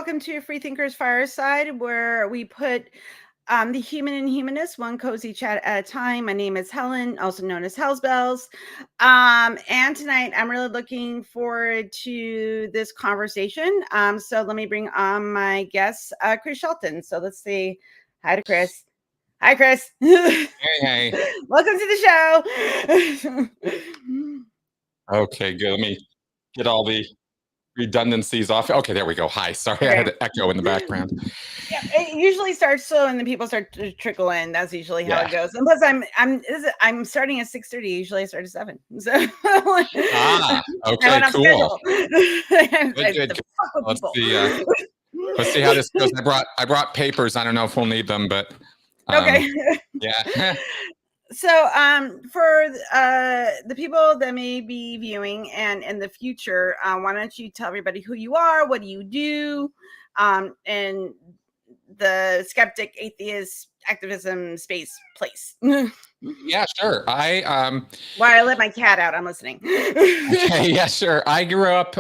welcome to FreeThinkers Fireside, where we put the human and humanist one cozy chat at a time. My name is Helen, also known as Hell's Bells. And tonight I'm really looking forward to this conversation. So let me bring on my guest, Chris Shelton. So let's say hi to Chris. Hi, Chris. Hey. Welcome to the show. Okay, good. Let me get all the redundancies off. Okay, there we go. Hi. Sorry, I had an echo in the background. Yeah, it usually starts slow and then people start to trickle in. That's usually how it goes. And plus, I'm starting at 6:30. Usually, I start at 7. So okay, cool. Good. Let's see how this goes. I brought papers. I don't know if we'll need them, but okay. Yeah. So, for the people that may be viewing and in the future, why don't you tell everybody who you are, what do you do, and the skeptic, atheist, activism space place. Yeah, sure. Why I let my cat out? I'm listening. Okay, yeah, sure. I grew up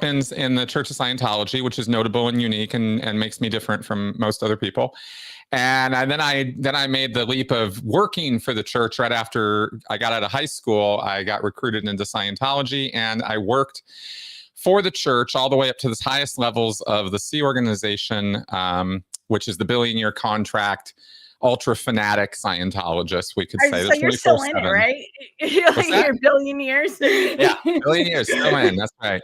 in the Church of Scientology, which is notable and unique and makes me different from most other people. And then I made the leap of working for the church right after I got out of high school. I got recruited into Scientology, and I worked for the church all the way up to the highest levels of the C organization, which is the billion-year contract, ultra fanatic Scientologist, we could say. So you're still in it, right? You're billion years. Yeah, billion years, still in. That's right.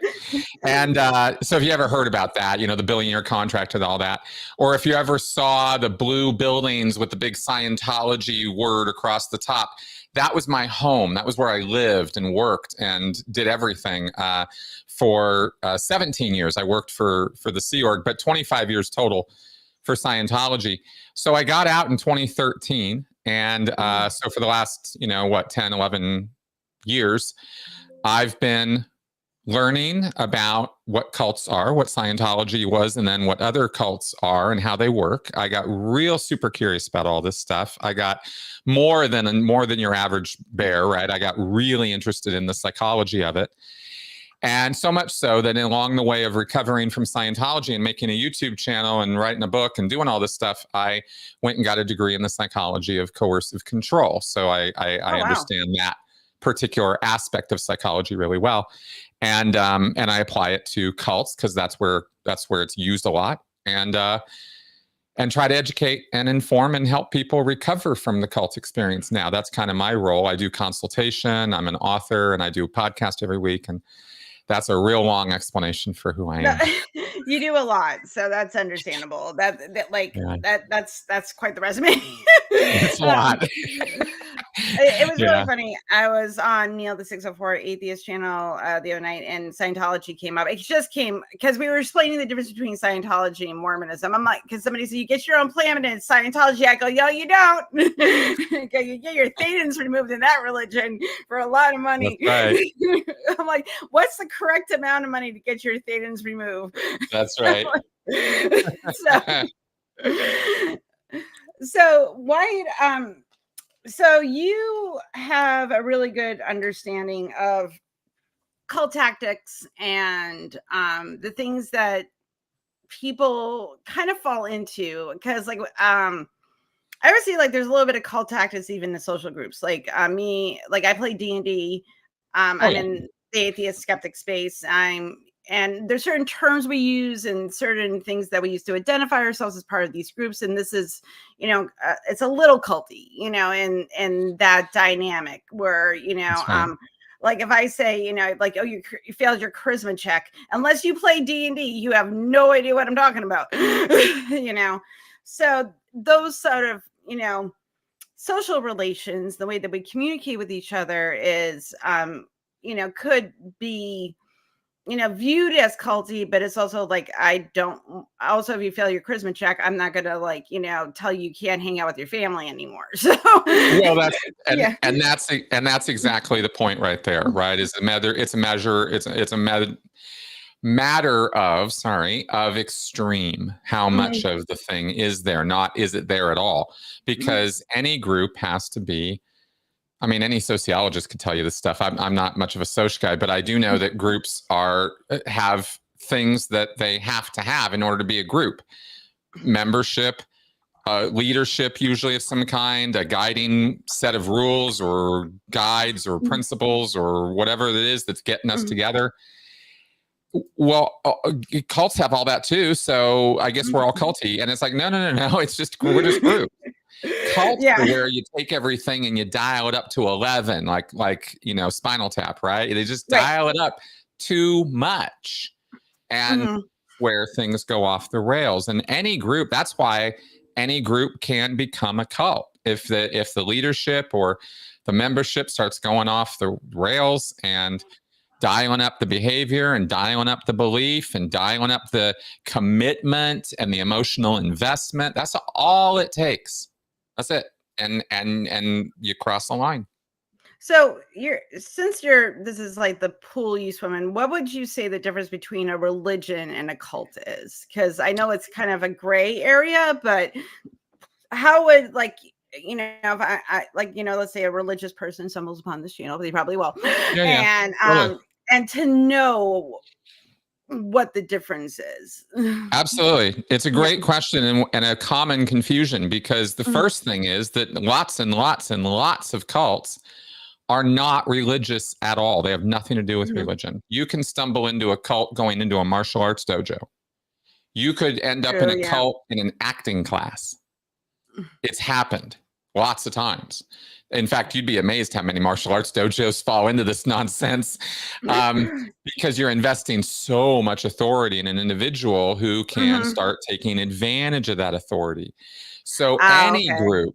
And so if you ever heard about that, you know, the billion-year contract and all that, or if you ever saw the blue buildings with the big Scientology word across the top, that was my home. That was where I lived and worked and did everything. For 17 years, I worked for the Sea Org, but 25 years total for Scientology. So I got out in 2013. And so for the last, 10, 11 years, I've been learning about what cults are, what Scientology was, and then what other cults are and how they work. I got real super curious about all this stuff. I got more than your average bear, right? I got really interested in the psychology of it. And so much so that along the way of recovering from Scientology and making a YouTube channel and writing a book and doing all this stuff, I went and got a degree in the psychology of coercive control. So I understand that particular aspect of psychology really well. And I apply it to cults because that's where it's used a lot. And try to educate and inform and help people recover from the cult experience. Now, that's kind of my role. I do consultation. I'm an author, and I do a podcast every week. And that's a real long explanation for who I am. You do a lot, so that's understandable. That's quite the resume. It's a lot. It was really funny. I was on Neil the 604 Atheist channel the other night, and Scientology came up. It just came because we were explaining the difference between Scientology and Mormonism. I'm like, because somebody said you get your own planet in Scientology. I go, yo, you don't. You get your thetans removed in that religion for a lot of money. That's right. I'm like, what's the correct amount of money to get your thetans removed? That's right. So why? So you have a really good understanding of cult tactics and the things that people kind of fall into, because I ever see there's a little bit of cult tactics even in social groups. I play D&D. I'm in the atheist skeptic space. And there's certain terms we use and certain things that we use to identify ourselves as part of these groups. And this is, it's a little culty, in that dynamic where, if I say, you failed your charisma check, unless you play D&D, you have no idea what I'm talking about, So those sort of, social relations, the way that we communicate with each other is, could be, viewed as culty, but it's also if you fail your charisma check, I'm not going to tell you can't hang out with your family anymore. So that's exactly the point right there, right? It's a matter of extreme. How much of the thing is there? Not is it there at all? Because any group has to be. I mean, any sociologist could tell you this stuff. I'm not much of a soc guy, but I do know that groups have things that they have to have in order to be a group: membership, leadership, usually of some kind, a guiding set of rules or guides or principles or whatever it is that's getting us together. Well, cults have all that too, so I guess we're all culty. And it's like, no. It's just, we're just groups. Cults are where you take everything and you dial it up to 11, like Spinal Tap, right? They just dial it up too much, and where things go off the rails. And any group, that's why any group can become a cult if the leadership or the membership starts going off the rails and dialing up the behavior and dialing up the belief and dialing up the commitment and the emotional investment. That's all it takes. That's it. And you cross the line. So this is like the pool you swim in, what would you say the difference between a religion and a cult is? Because I know it's kind of a gray area, but how would, like, if I let's say a religious person stumbles upon this channel, they probably will. And to know what the difference is. Absolutely. It's a great question and a common confusion, because the first thing is that lots and lots and lots of cults are not religious at all. They have nothing to do with religion. You can stumble into a cult going into a martial arts dojo. You could end up in a cult in an acting class. It's happened lots of times. In fact, you'd be amazed how many martial arts dojos fall into this nonsense, because you're investing so much authority in an individual who can start taking advantage of that authority. So any group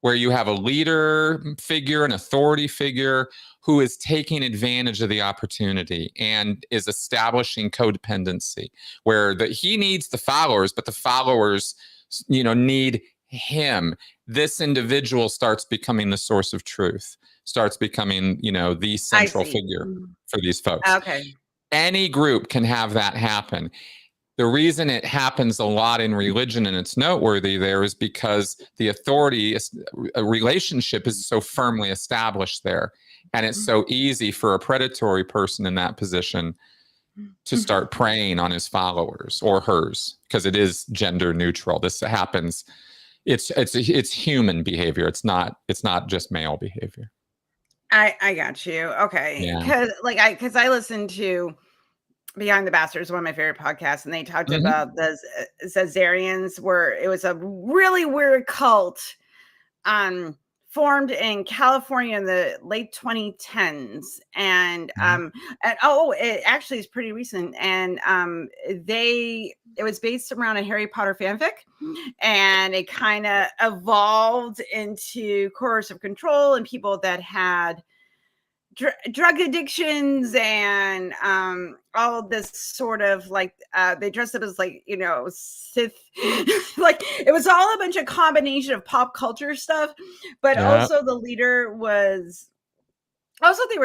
where you have a leader figure, an authority figure who is taking advantage of the opportunity and is establishing codependency, where he needs the followers, but the followers, need him. This individual starts becoming the source of truth, starts becoming, the central figure for these folks. Okay. Any group can have that happen. The reason it happens a lot in religion and it's noteworthy there is because the authority, a relationship is so firmly established there. And it's so easy for a predatory person in that position to start preying on his followers or hers, because it is gender neutral. This happens. It's human behavior. It's not just male behavior. I got you. Okay. Because I listened to Behind the Bastards, one of my favorite podcasts, and they talked about the Caesarians, where it was a really weird cult formed in California in the late 2010s. And it actually is pretty recent. And it was based around a Harry Potter fanfic, and it kind of evolved into coercive control and people that had drug addictions and all of this sort of they dressed up as Sith. Like, it was all a bunch of combination of pop culture stuff, but also the leader was also there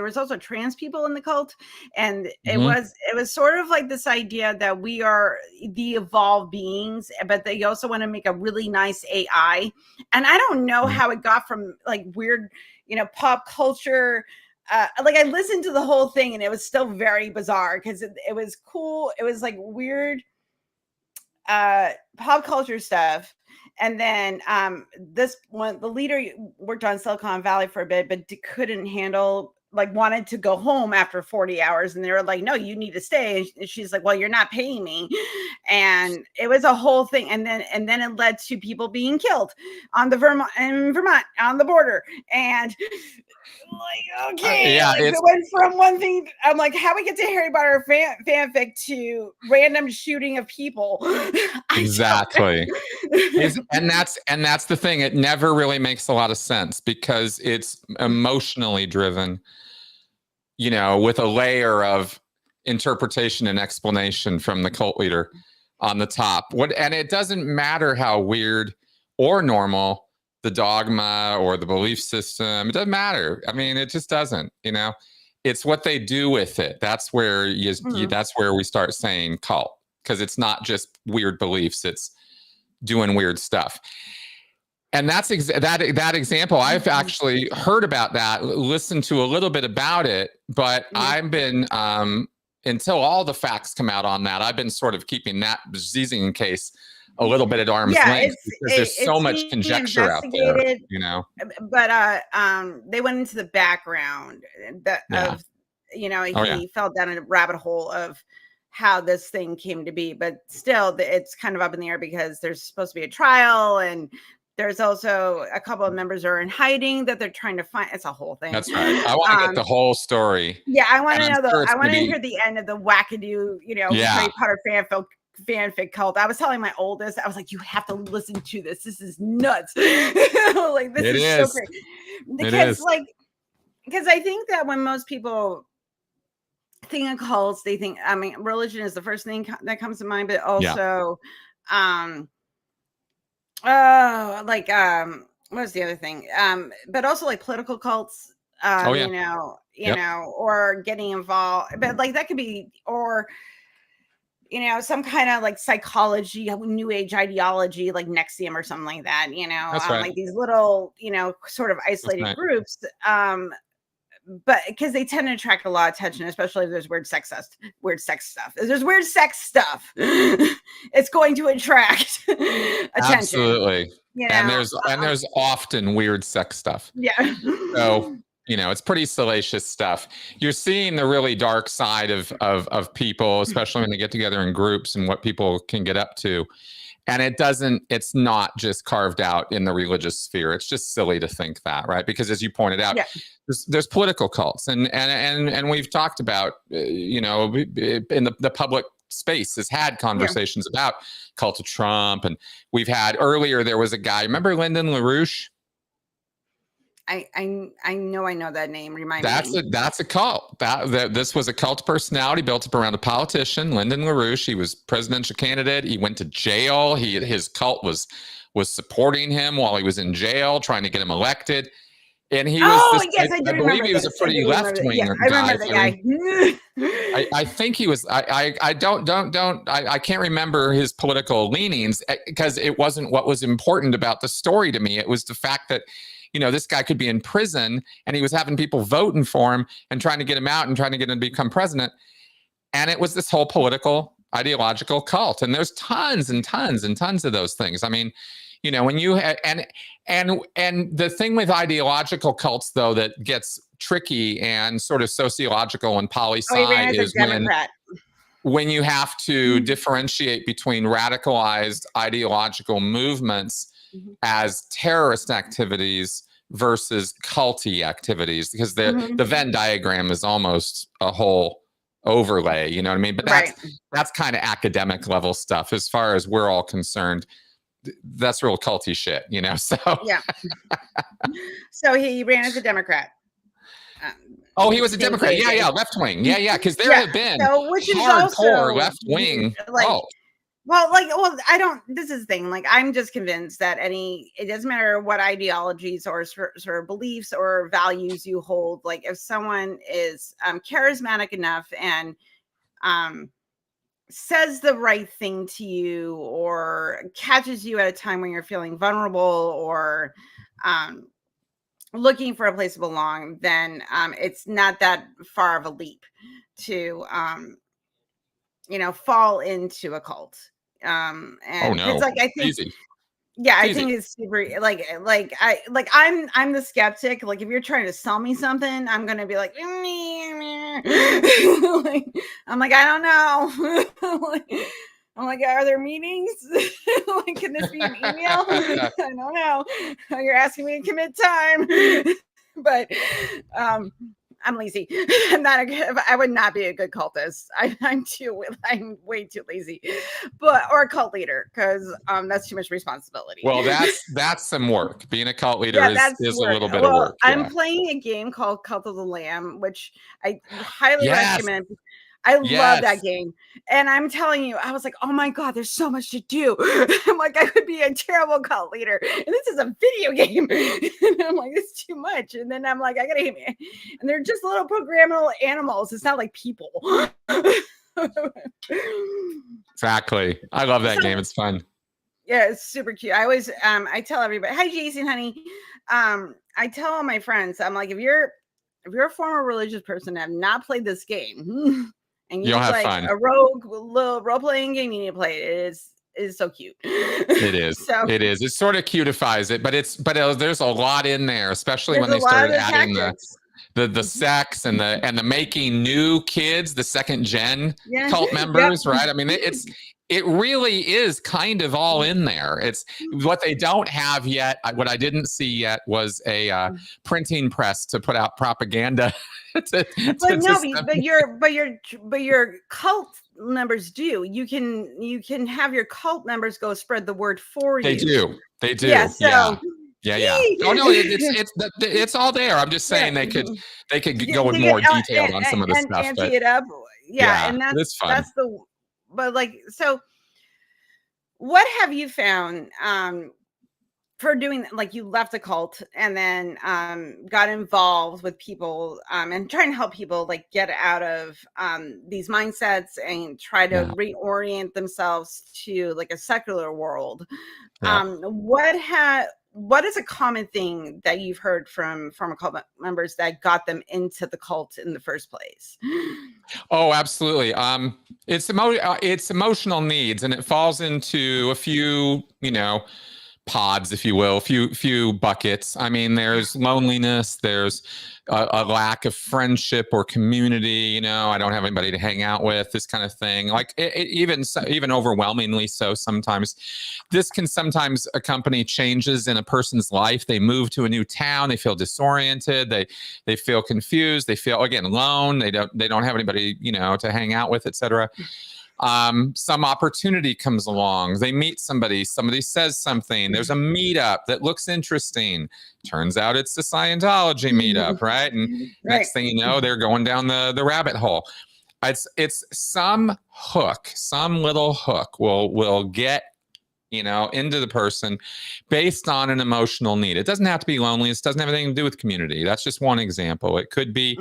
was also trans people in the cult, and it was sort of like this idea that we are the evolved beings, but they also want to make a really nice AI. And I don't know how it got from weird pop culture. I listened to the whole thing, and it was still very bizarre because it was cool. It was weird pop culture stuff. And then this one, the leader worked on Silicon Valley for a bit, but couldn't handle, wanted to go home after 40 hours. And they were like, no, you need to stay. And she's like, well, you're not paying me. And it was a whole thing. And then it led to people being killed in Vermont on the border. And it went from one thing. I'm like, how we get to Harry Potter fanfic to random shooting of people? Exactly. And that's the thing. It never really makes a lot of sense because it's emotionally driven, with a layer of interpretation and explanation from the cult leader on the top. And it doesn't matter how weird or normal the dogma or the belief system. It doesn't matter. I mean, it just doesn't, it's what they do with it. That's where that's where we start saying cult, because it's not just weird beliefs. It's doing weird stuff. And that's that example. I've actually heard about that, listened to a little bit about it, but I've been until all the facts come out on that, I've been sort of keeping that diseasing case a little bit at arm's length because there's so much conjecture out there, you know. But they went into the background of, you know, he fell down a rabbit hole of how this thing came to be, but still it's kind of up in the air because there's supposed to be a trial, and there's also a couple of members are in hiding that they're trying to find. It's a whole thing. That's right. I want to get the whole story. Yeah, I want to know I want to hear the end of the wackadoo, you know, Harry Potter fanfic cult. I was telling my oldest, I was like, you have to listen to this. This is nuts. Like, this is so great. Because I think that when most people think of cults, they think, I mean, religion is the first thing that comes to mind, but also, what was the other thing? But also like political cults, you know, or getting involved, but like that could be, or, you know, some kind of like psychology, new age ideology, like Nexium or something like that, you know, like these little, you know, sort of isolated groups, but because they tend to attract a lot of attention, especially if there's weird sex stuff. If there's weird sex stuff, it's going to attract attention. Absolutely. You know? And there's often weird sex stuff. Yeah. So, you know, it's pretty salacious stuff. You're seeing the really dark side of people, especially when they get together in groups and what people can get up to. And it's not just carved out in the religious sphere. It's just silly to think that, right? Because as you pointed out, there's political cults, and we've talked about, you know, in the public space has had conversations about cult of Trump, and we've had earlier, there was a guy, remember Lyndon LaRouche? I know that name. Remind me. That's a cult. This was a cult personality built up around a politician, Lyndon LaRouche. He was presidential candidate. He went to jail. His cult was supporting him while he was in jail, trying to get him elected. And he was I believe he was a pretty left-wing guy. I remember that guy. I think he was. I can't remember his political leanings because it wasn't what was important about the story to me. It was the fact that, you know, this guy could be in prison and he was having people voting for him and trying to get him out and trying to get him to become president. And it was this whole political ideological cult. And there's tons and tons and tons of those things. I mean, you know, when you and the thing with ideological cults, though, that gets tricky and sort of sociological and poli-sci is when you have to differentiate between radicalized ideological movements as terrorist activities versus culty activities, because the Venn diagram is almost a whole overlay, you know what I mean? But that's kind of academic level stuff as far as we're all concerned. That's real culty shit, you know? So so he ran as a Democrat. He was a Democrat. Left wing. Because there have been hardcore left wing. This is the thing. Like, I'm just convinced that it doesn't matter what ideologies or sort of beliefs or values you hold. Like, if someone is charismatic enough and says the right thing to you, or catches you at a time when you're feeling vulnerable or looking for a place to belong, then it's not that far of a leap to you know, fall into a cult. And it's like, I think easy. I think it's super I'm the skeptic. Like, if you're trying to sell me something, I'm gonna be like, I'm like, I don't know. I'm like, are there meetings? Like, can this be an email? I don't know. You're asking me to commit time. But I'm lazy. I would not be a good cultist. I'm way too lazy, or a cult leader, because that's too much responsibility. Well, that's some work. Being a cult leader is a little bit of work. I'm playing a game called Cult of the Lamb, which I highly recommend. I love that game. And I'm telling you, I was like, oh my God, there's so much to do. I'm like, I could be a terrible cult leader. And this is a video game. And I'm like, it's too much. And then I'm like, I gotta hit me. And they're just little programmable animals. It's not like people. Exactly. I love that game. It's fun. Yeah, it's super cute. I always I tell everybody, hi Jason, honey. I tell all my friends, I'm like, if you're a former religious person and have not played this game and you You'll need have like fun. a rogue little role-playing game, you need to play it. It is so cute. It is. So It is. It sort of cutifies it, but there's a lot in there, especially there's when a they lot started of the adding tactics. the sex and the making new kids, the second gen Yeah. cult Yep. members, right? I mean, it really is kind of all in there. It's what they don't have yet. What I didn't see yet was a printing press to put out propaganda. But no, but your cult members do. You can have your cult members go spread the word for They you. do. They do. Yeah. Yeah. So Yeah. Oh no, it's all there. I'm just saying yeah. they could go in more detailed on some of the and stuff, ante but it up. Yeah, yeah, and it's fun. that's the but like so what have you found for doing, like, you left a cult and then got involved with people and trying to help people like get out of these mindsets and try to Yeah. reorient themselves to like a secular world. Yeah. What is a common thing that you've heard from former cult members that got them into the cult in the first place? Oh, absolutely. It's emotional needs, and it falls into a few, pods, if you will, few buckets. I mean, there's loneliness, there's a lack of friendship or community. I don't have anybody to hang out with, this kind of thing. Like even overwhelmingly so. Sometimes this can sometimes accompany changes in a person's life. They move to a new town, they feel disoriented, they feel confused, they feel again alone. They don't have anybody to hang out with, etc. Some opportunity comes along, they meet somebody says something, there's a meetup that looks interesting, turns out it's the Scientology meetup, right? And next thing you know, they're going down the rabbit hole. It's some hook, some little hook will get into the person based on an emotional need. It doesn't have to be loneliness. It doesn't have anything to do with community. That's just one example. It could be,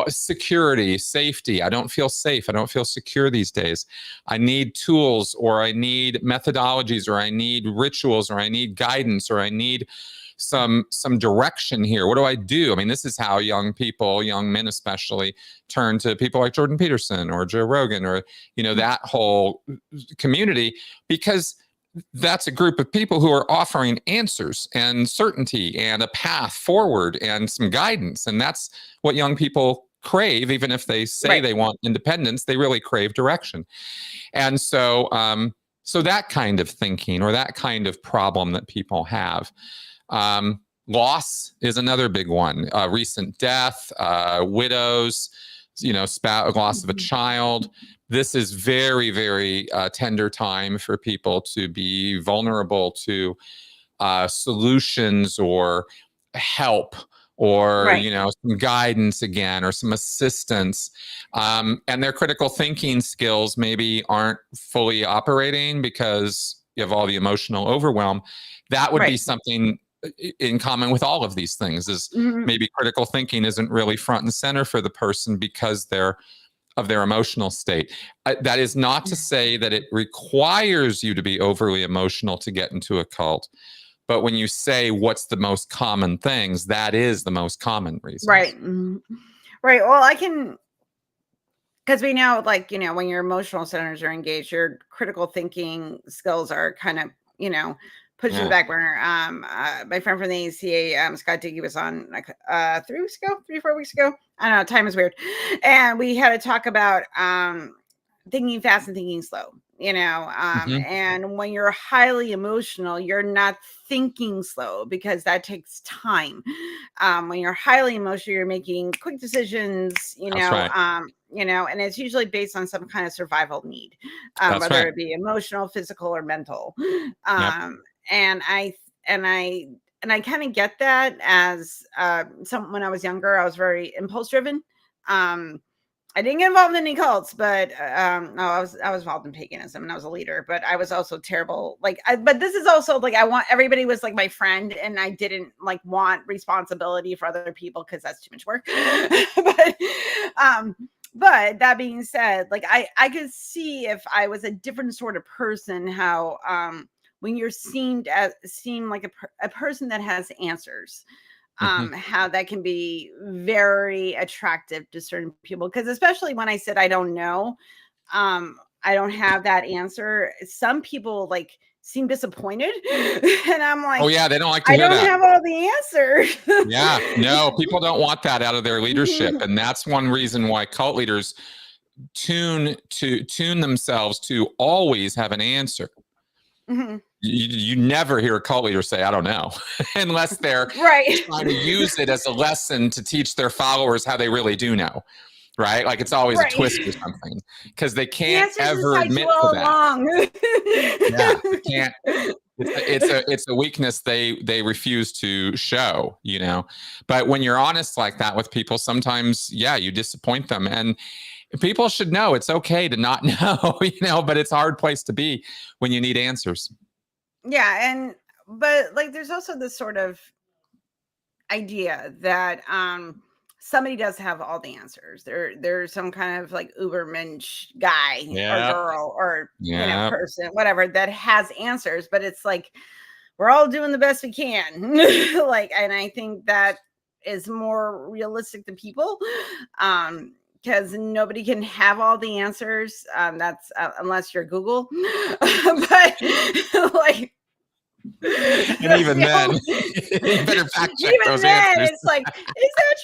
security, safety. I don't feel safe. I don't feel secure these days. I need tools, or I need methodologies, or I need rituals, or I need guidance, or I need some direction here. What do I do? I mean, this is how young men especially, turn to people like Jordan Peterson or Joe Rogan, or that whole community, because that's a group of people who are offering answers and certainty and a path forward and some guidance. And that's what young people crave. Even if they say they want independence, they really crave direction. And so that kind of thinking, or that kind of problem that people have. Loss is another big one. Recent death, widows, loss of a child. This is very, very tender time for people to be vulnerable to solutions or help, or some guidance again, or some assistance. And their critical thinking skills maybe aren't fully operating because you have all the emotional overwhelm. That would be something in common with all of these things, is maybe critical thinking isn't really front and center for the person because of their emotional state. That is not to say that it requires you to be overly emotional to get into a cult. But when you say what's the most common things, that is the most common reason. Right. Right. Well, I can, because we know, like, when your emotional centers are engaged, your critical thinking skills are kind of, pushed to the back burner. My friend from the ACA, Scott Dickey, was on like 3-4 weeks ago. I don't know, time is weird. And we had to talk about thinking fast and thinking slow, and when you're highly emotional, you're not thinking slow, because that takes time. When you're highly emotional, you're making quick decisions, and it's usually based on some kind of survival need, whether it be emotional, physical, or mental. And I kind of get that as when I was younger, I was very impulse driven. I didn't get involved in any cults, but no, I was involved in paganism, and I was a leader, but I was also terrible. But this is also like, everybody was like my friend, and I didn't like want responsibility for other people, because that's too much work. But that being said, like I could see, if I was a different sort of person, how when you're seemed like a person that has answers, Mhm. how that can be very attractive to certain people. Because especially when I said I don't know, I don't have that answer, some people like seem disappointed, and I'm Oh like, yeah, they don't like to I hear don't that. have all the answers. Yeah, no, people don't want that out of their leadership, and that's one reason why cult leaders tune themselves to always have an answer. Mhm. You never hear a cult leader say, I don't know, unless they're Right. trying to use it as a lesson to teach their followers how they really do know, right? Like it's always a Right. twist or something because they The can't answer's ever inside admit you to all that. along. Yeah, they can't. It's a weakness they refuse to show, you know. But when you're honest like that with people, sometimes, yeah, you disappoint them, and people should know it's okay to not know, you know. But it's a hard place to be when you need answers. Yeah, but like there's also this sort of idea that somebody does have all the answers. There's some kind of like ubermensch guy or Yeah, girl or yeah. person, whatever, that has answers, but it's like we're all doing the best we can. Like, and I think that is more realistic to people. Because nobody can have all the answers. That's unless you're Google. But like, And that's even the then, only, you better fact check even those then, answers. it's like, is that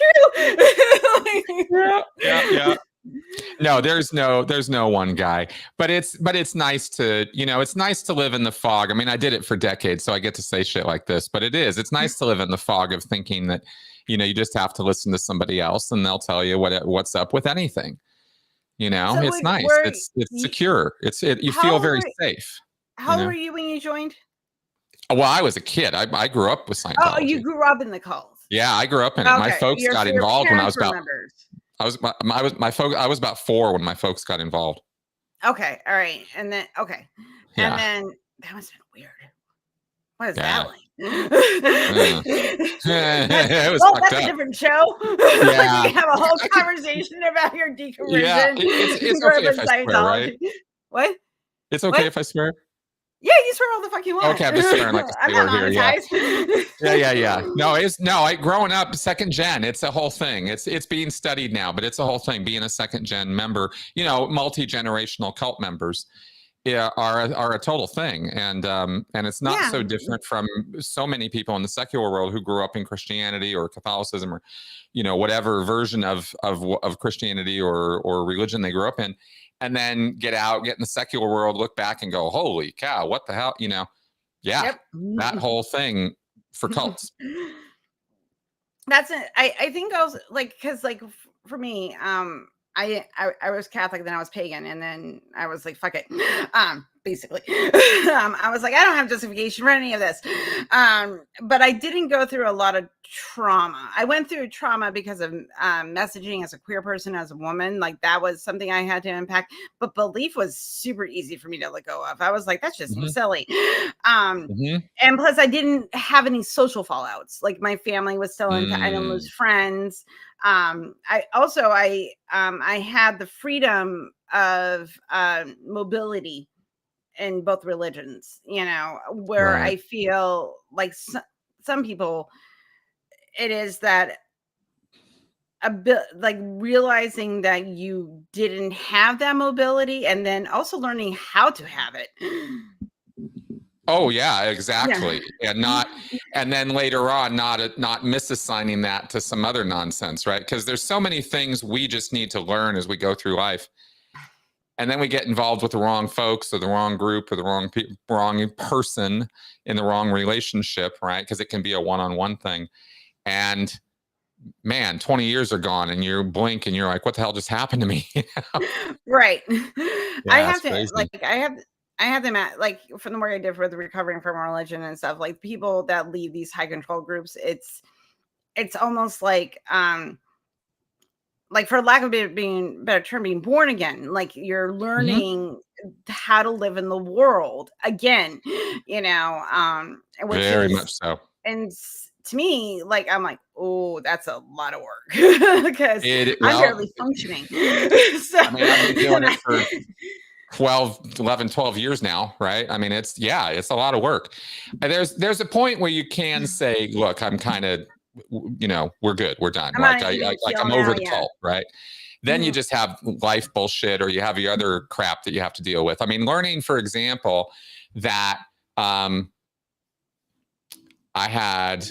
true? Yeah, yeah, yeah. No, there's no one guy, but it's nice to, you know, it's nice to live in the fog. I mean, I did it for decades, so I get to say shit like this, but it's nice to live in the fog of thinking that, you know, you just have to listen to somebody else and they'll tell you what's up with anything. You know, So it's wait, nice. were It's you, secure. You how feel old very were safe, you how old were know. you when you joined? Well, I was a kid. I grew up with Oh, you Scientology. grew up in the cult. Yeah, I grew up in it. My Okay, folks your got your involved when parents were members. I was about 4 when my folks got involved. Okay, all right, and then okay, and Yeah, then that must have been weird. What is that yeah. like? Uh, That's it was well, fucked that's a up. different show. Like we Yeah, can have a whole I could. conversation about your Yeah, deconversion, it's growing okay up if in I swear, right? Scientology. What? It's okay What? if I swear. Yeah, you swear all the fuck you want. Okay, I'm just swearing like a I'm not sailor here. Yeah, monetized. yeah. No, growing up second gen. It's a whole thing. It's being studied now, but it's a whole thing. Being a second gen member, you know, multi-generational cult members, yeah, are a total thing, and it's not Yeah. so different from so many people in the secular world who grew up in Christianity or Catholicism or, you know, whatever version of Christianity or religion they grew up in, and then get in the secular world, look back and go, holy cow, what the hell, you know? Yeah, Yep. that whole thing for cults. That's it. I think I was like, because like for me, I was Catholic, then I was pagan, and then I was like, fuck it. Basically. I was like, I don't have justification for any of this. But I didn't go through a lot of trauma. I went through trauma because of messaging as a queer person, as a woman. Like that was something I had to unpack. But belief was super easy for me to let go of. I was like, that's just Mm-hmm. silly. Mm-hmm. And plus I didn't have any social fallouts. Like my family was still into I didn't Mm. lose friends. I had the freedom of mobility in both religions, you know, where Right. I feel like some people, it is that a bit like realizing that you didn't have that mobility and then also learning how to have it. Oh yeah, Yeah. exactly. And then later on, not misassigning that to some other nonsense, right? Because there's so many things we just need to learn as we go through life, and then we get involved with the wrong folks or the wrong group or the wrong person in the wrong relationship, right? Because it can be a one-on-one thing, and man, 20 years are gone, and you blink, and you're like, "What the hell just happened to me?" Right. I Yeah, it's have to crazy. I have them at like from the work I did for the recovering from religion and stuff, like people that lead these high control groups, it's almost like for lack of being better term, being born again. Like you're Mm-hmm. learning how to live in the world again, you know, which Very is much so. and to me, like I'm like, oh, that's a lot of work because I'm Well, barely functioning. So I mean, I've been doing and it for 12 years now, right? I mean, it's a lot of work. And there's a point where you can say, look, I'm kind of, we're good, we're done. I'm Like on even I'm keel over now, the yeah. cult, right? Then you Mhm. just have life bullshit, or you have the other crap that you have to deal with. I mean, learning, for example, that I have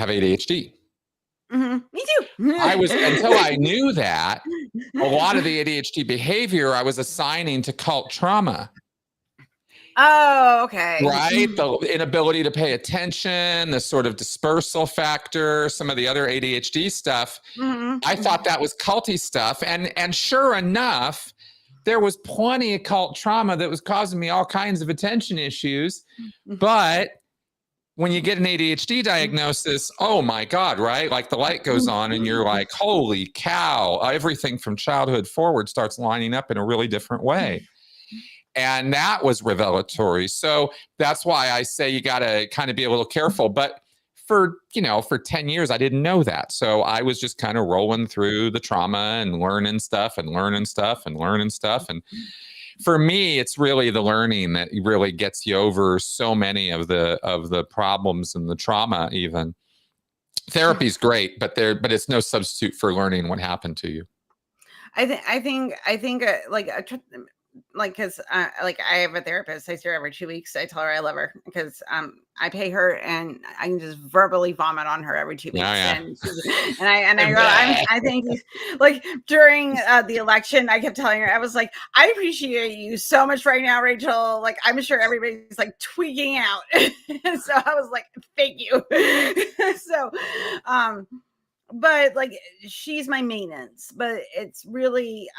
ADHD. Me too. Until I knew that, a lot of the ADHD behavior I was assigning to cult trauma. Oh, okay. Right? The inability to pay attention, the sort of dispersal factor, some of the other ADHD stuff. I thought that was culty stuff. And sure enough, there was plenty of cult trauma that was causing me all kinds of attention issues. But when you get an ADHD diagnosis, oh my God, right? Like the light goes on and you're like, holy cow, everything from childhood forward starts lining up in a really different way. And that was revelatory. So that's why I say you got to kind of be a little careful. But for 10 years, I didn't know that. So I was just kind of rolling through the trauma and learning stuff. And for me, it's really the learning that really gets you over so many of the problems and the trauma. Even therapy's great, but it's no substitute for learning what happened to you. I think because like I have a therapist. I see her every 2 weeks. I tell her I love her because I pay her and I can just verbally vomit on her every 2 weeks. Yeah. And I go, I think like during the election, I kept telling her, I was like, I appreciate you so much right now, Rachel. Like I'm sure everybody's like tweaking out. So I was like, thank you. So but like she's my maintenance, but it's really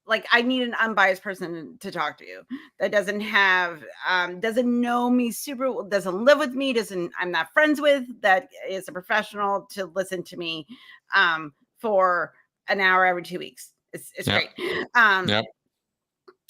like I need an unbiased person to talk to you that doesn't have doesn't know me super, doesn't live with me, I'm not friends with, that is a professional to listen to me for an hour every 2 weeks. It's Yep. great. Yep.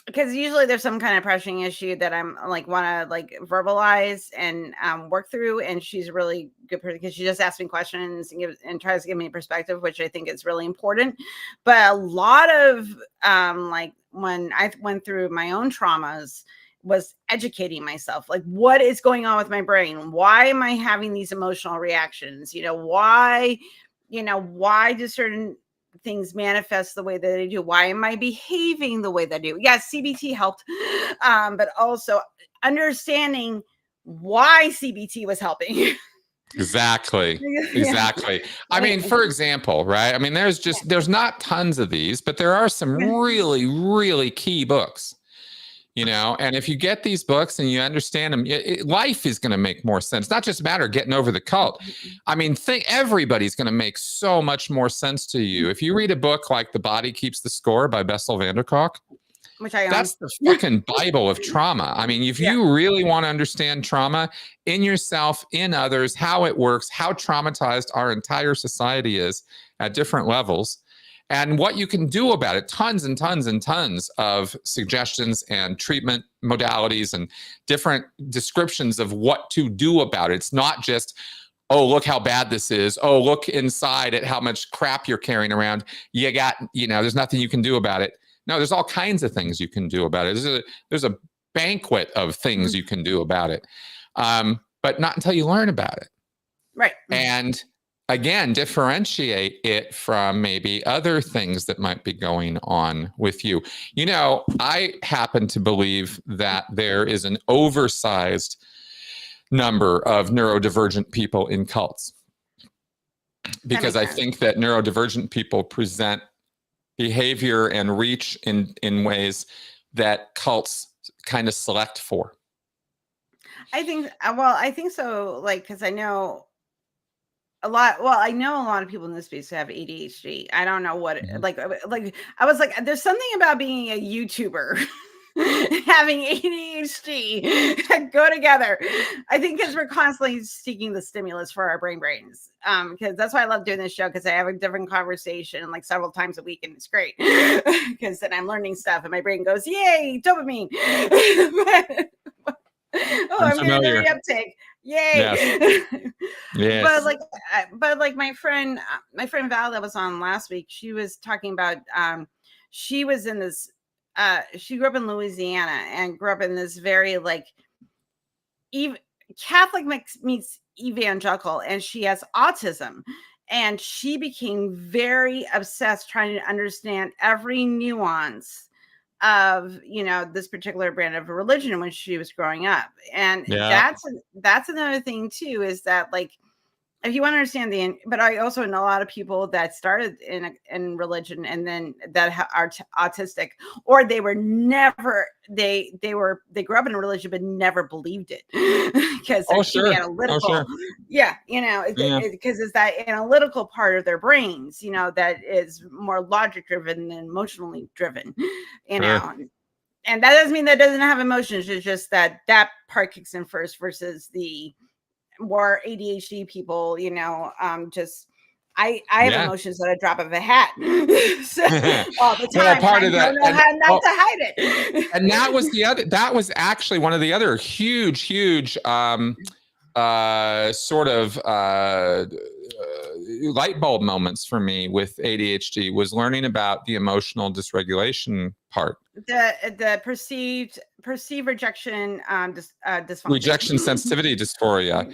Because usually there's some kind of pressing issue that I'm like want to like verbalize and work through, and she's a really good person because she just asks me questions and tries to give me perspective, which I think is really important. But a lot of like when I went through my own traumas was educating myself, like what is going on with my brain, why am I having these emotional reactions, why do certain things manifest the way that they do? Why am I behaving the way that I do? Yes, CBT helped, but also understanding why CBT was helping. Exactly. I mean, for example, right? I mean, there's not tons of these, but there are some really, really key books. And if you get these books and you understand them, life is going to make more sense. Not just a matter of getting over the cult. I mean, everybody's going to make so much more sense to you. If you read a book like The Body Keeps the Score by Bessel van der Kolk, which I own. That's the fucking Bible of trauma. I mean, if you really want to understand trauma in yourself, in others, how it works, how traumatized our entire society is at different levels, and what you can do about it, tons and tons and tons of suggestions and treatment modalities and different descriptions of what to do about it. It's not just, oh, look how bad this is. Oh, look inside at how much crap you're carrying around. There's nothing you can do about it. No, there's all kinds of things you can do about it. There's a banquet of things you can do about it, but not until you learn about it. Right. And again, differentiate it from maybe other things that might be going on with you. I happen to believe that there is an oversized number of neurodivergent people in cults, because I think that neurodivergent people present behavior and reach in ways that cults kind of select for. I think so. Like, because I know a lot of people in this space who have ADHD. I don't know what, like I was like, there's something about being a YouTuber having ADHD go together. I think because we're constantly seeking the stimulus for our brains. Because that's why I love doing this show, because I have a different conversation like several times a week, and it's great because then I'm learning stuff and my brain goes, yay, dopamine. I'm getting a uptake. Yay. Yes. But like my friend Val that was on last week, she was talking about she was in this she grew up in Louisiana and grew up in this very like Catholic meets evangelical, and she has autism. And she became very obsessed trying to understand every nuance of, this particular brand of religion when she was growing up. And Yeah. that's another thing too, is that like, if you want to understand but I also know a lot of people that started in religion and then that are autistic, or they were never, they grew up in a religion but never believed it because they're too Sure. analytical. Sure. Yeah, Yeah. because it's that analytical part of their brains, that is more logic driven than emotionally driven, Sure. and that doesn't mean that doesn't have emotions. It's just that part kicks in first versus the more ADHD people, just I have Yeah. emotions at a drop of a hat. So, all the Well, time. part I of don't that, know how not to hide it. and that was actually one of the other huge sort of light bulb moments for me with ADHD was learning about the emotional dysregulation part. The perceived rejection dysfunction. Rejection sensitivity dysphoria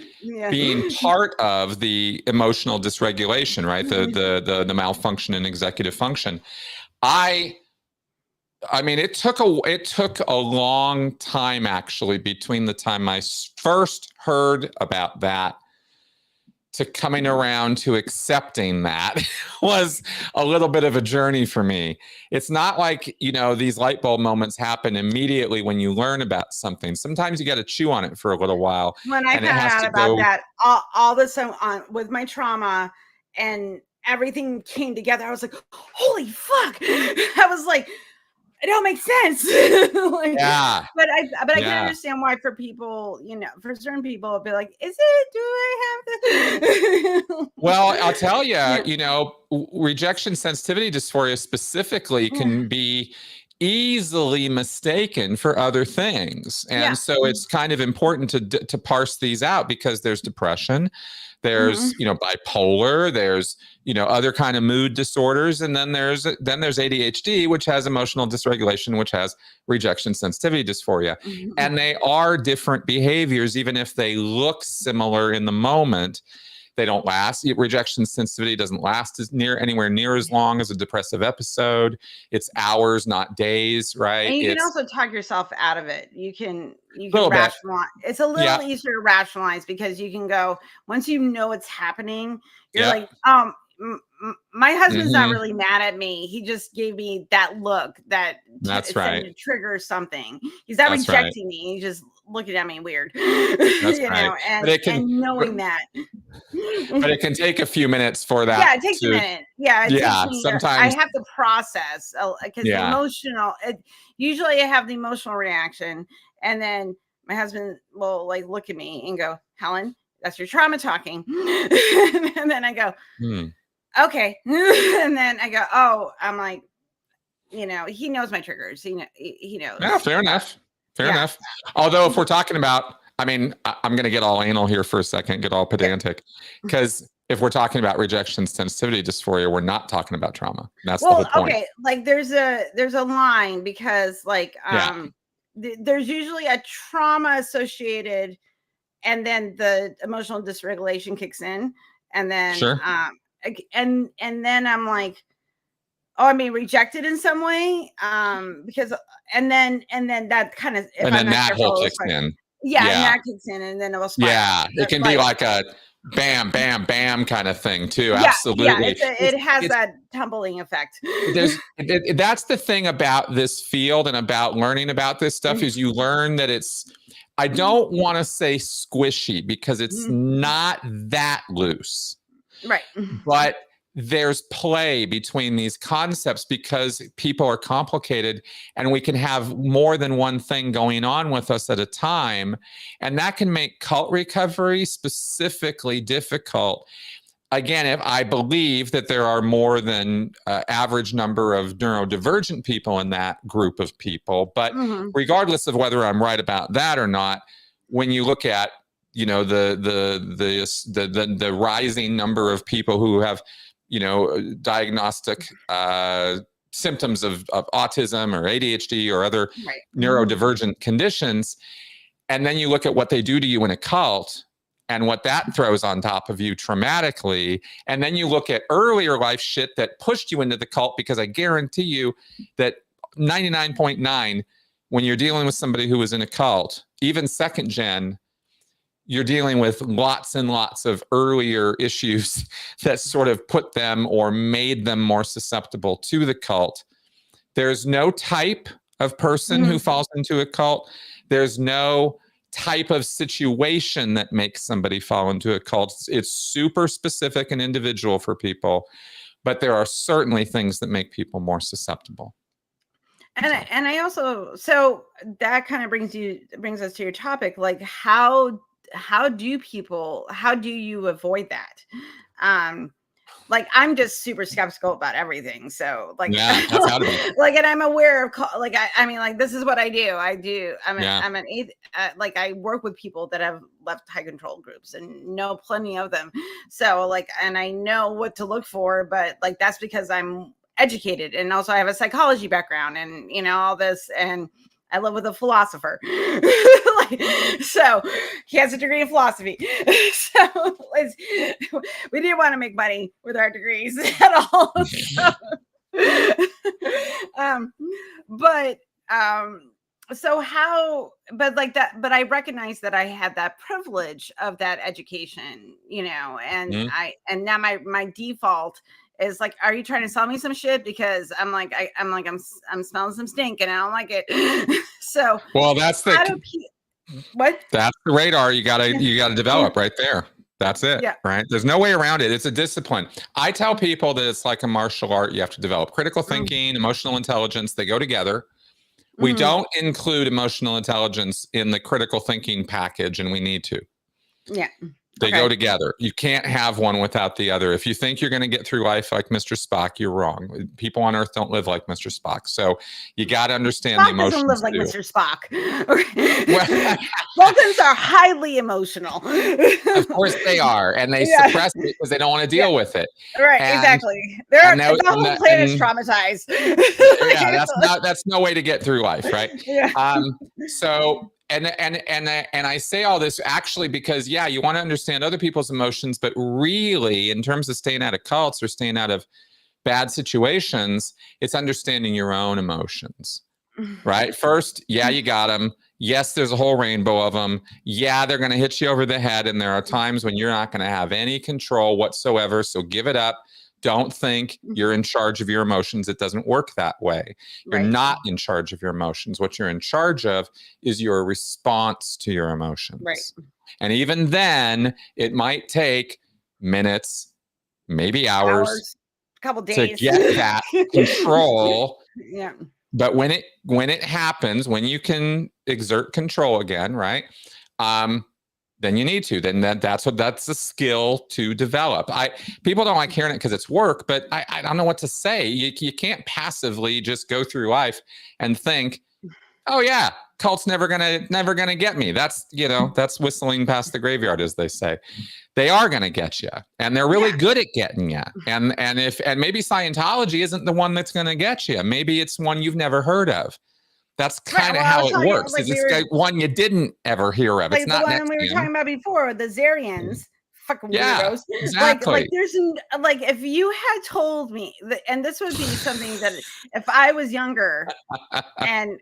being part of the emotional dysregulation, right? The malfunction in executive function. I mean, it took a long time actually between the time I first heard about that to coming around to accepting that was a little bit of a journey for me. It's not like, these light bulb moments happen immediately when you learn about something. Sometimes you got to chew on it for a little while. When I and found it has out to about go, that, all of a sudden with my trauma and everything came together, I was like, holy fuck. I was like, it don't make sense. Like, yeah. But I can understand why for people, for certain people, it'll be like, is it? Do I have to? Well, I'll tell you, rejection sensitivity dysphoria specifically can be easily mistaken for other things. And so it's kind of important to parse these out, because there's depression, there's bipolar, there's other kind of mood disorders, and then there's ADHD, which has emotional dysregulation, which has rejection sensitivity dysphoria. And they are different behaviors. Even if they look similar in the moment, they don't last. Rejection sensitivity doesn't last anywhere near as long as a depressive episode. It's hours, not days, right? And you can also talk yourself out of it. You can rationalize. It's a little easier to rationalize, because you can go, once you know it's happening, you're like, my husband's not really mad at me. He just gave me that look that's right, to trigger something. He's not rejecting me. He's just looking at me weird. That's right. And knowing that. But it can take a few minutes for that. Yeah, it takes a minute. Yeah, it takes me. Sometimes I have to process, because the emotional. Usually, I have the emotional reaction, and then my husband will like look at me and go, "Helen, that's your trauma talking," and then I go, "Okay," and then I go, "Oh," I'm like, he knows my triggers. He knows. Yeah, fair enough. Fair enough. Although, if we're talking about, I mean, I'm going to get all anal here for a second, get all pedantic, because if we're talking about rejection sensitivity dysphoria, we're not talking about trauma. That's the whole point. Okay, like there's a line, because like there's usually a trauma associated, and then the emotional dysregulation kicks in, and then and then I'm like, oh, I mean, rejected in some way, because and then that kind of, and then that whole kicks in. And that kicks in, and then it will spiral. Yeah, it can be like a bam, bam, bam kind of thing too. Absolutely. It has that tumbling effect. That's the thing about this field and about learning about this stuff, is you learn that it's, I don't want to say squishy, because it's not that loose. Right. But there's play between these concepts, because people are complicated, and we can have more than one thing going on with us at a time. And that can make cult recovery specifically difficult. Again, if I believe that there are more than average number of neurodivergent people in that group of people, but regardless of whether I'm right about that or not, when you look at the rising number of people who have diagnostic symptoms of autism or ADHD or other Right. neurodivergent conditions. And then you look at what they do to you in a cult and what that throws on top of you traumatically. And then you look at earlier life shit that pushed you into the cult, because I guarantee you that 99.9, when you're dealing with somebody who was in a cult, even second gen, you're dealing with lots and lots of earlier issues that sort of put them or made them more susceptible to the cult. There's no type of person who falls into a cult. There's no type of situation that makes somebody fall into a cult. It's super specific and individual for people, but there are certainly things that make people more susceptible. And I also, so that kind of brings us to your topic, like how do you avoid that? Like, I'm just super skeptical about everything. So like, yeah, that's how to be. like, and I'm aware of, like, I mean, like, this is what I do. Like, I work with people that have left high control groups and know plenty of them. So like, and I know what to look for, but like, that's because I'm educated. And also I have a psychology background and, all this, and I live with a philosopher. So he has a degree in philosophy. So we didn't want to make money with our degrees at all. So, but I recognize that I had that privilege of that education, and and now my default is like, are you trying to sell me some shit? Because I'm smelling some stink and I don't like it. So, well, that's the what? That's the radar you gotta develop right there. That's it. Yeah. Right. There's no way around it. It's a discipline. I tell people that it's like a martial art. You have to develop critical thinking, emotional intelligence. They go together. We don't include emotional intelligence in the critical thinking package, and we need to. Yeah. They go together. You can't have one without the other. If you think you're going to get through life like Mr. Spock, you're wrong. People on Earth don't live like Mr. Spock. So you got to understand the emotions. Doesn't live like Mr. Spock. Vulcans are highly emotional. Of course they are. And they suppress it because they don't want to deal with it. Right, exactly. The whole planet's traumatized. That's no way to get through life, right? So and I say all this actually because you want to understand other people's emotions, but really in terms of staying out of cults or staying out of bad situations, it's understanding your own emotions, right? First, you got them. Yes, there's a whole rainbow of them. Yeah, they're going to hit you over the head, and there are times when you're not going to have any control whatsoever. So give it up. Don't think you're in charge of your emotions. It doesn't work that way. You're not in charge of your emotions. What you're in charge of is your response to your emotions. Right. And even then, it might take minutes, maybe hours, a couple days to get that control. Yeah. But when it happens, when you can exert control again, right? Then you need to. Then that's a skill to develop. People don't like hearing it because it's work, but I don't know what to say. You can't passively just go through life and think, oh yeah, cult's never gonna get me. That's that's whistling past the graveyard, as they say. They are gonna get you, and they're really good at getting you. And maybe Scientology isn't the one that's gonna get you. Maybe it's one you've never heard of. That's kind of how it works. It's one you didn't ever hear of. It's not the one we were talking about before, the Zarians. Fucking weirdos. Exactly. There's if you had told me that, and this would be something that if I was younger and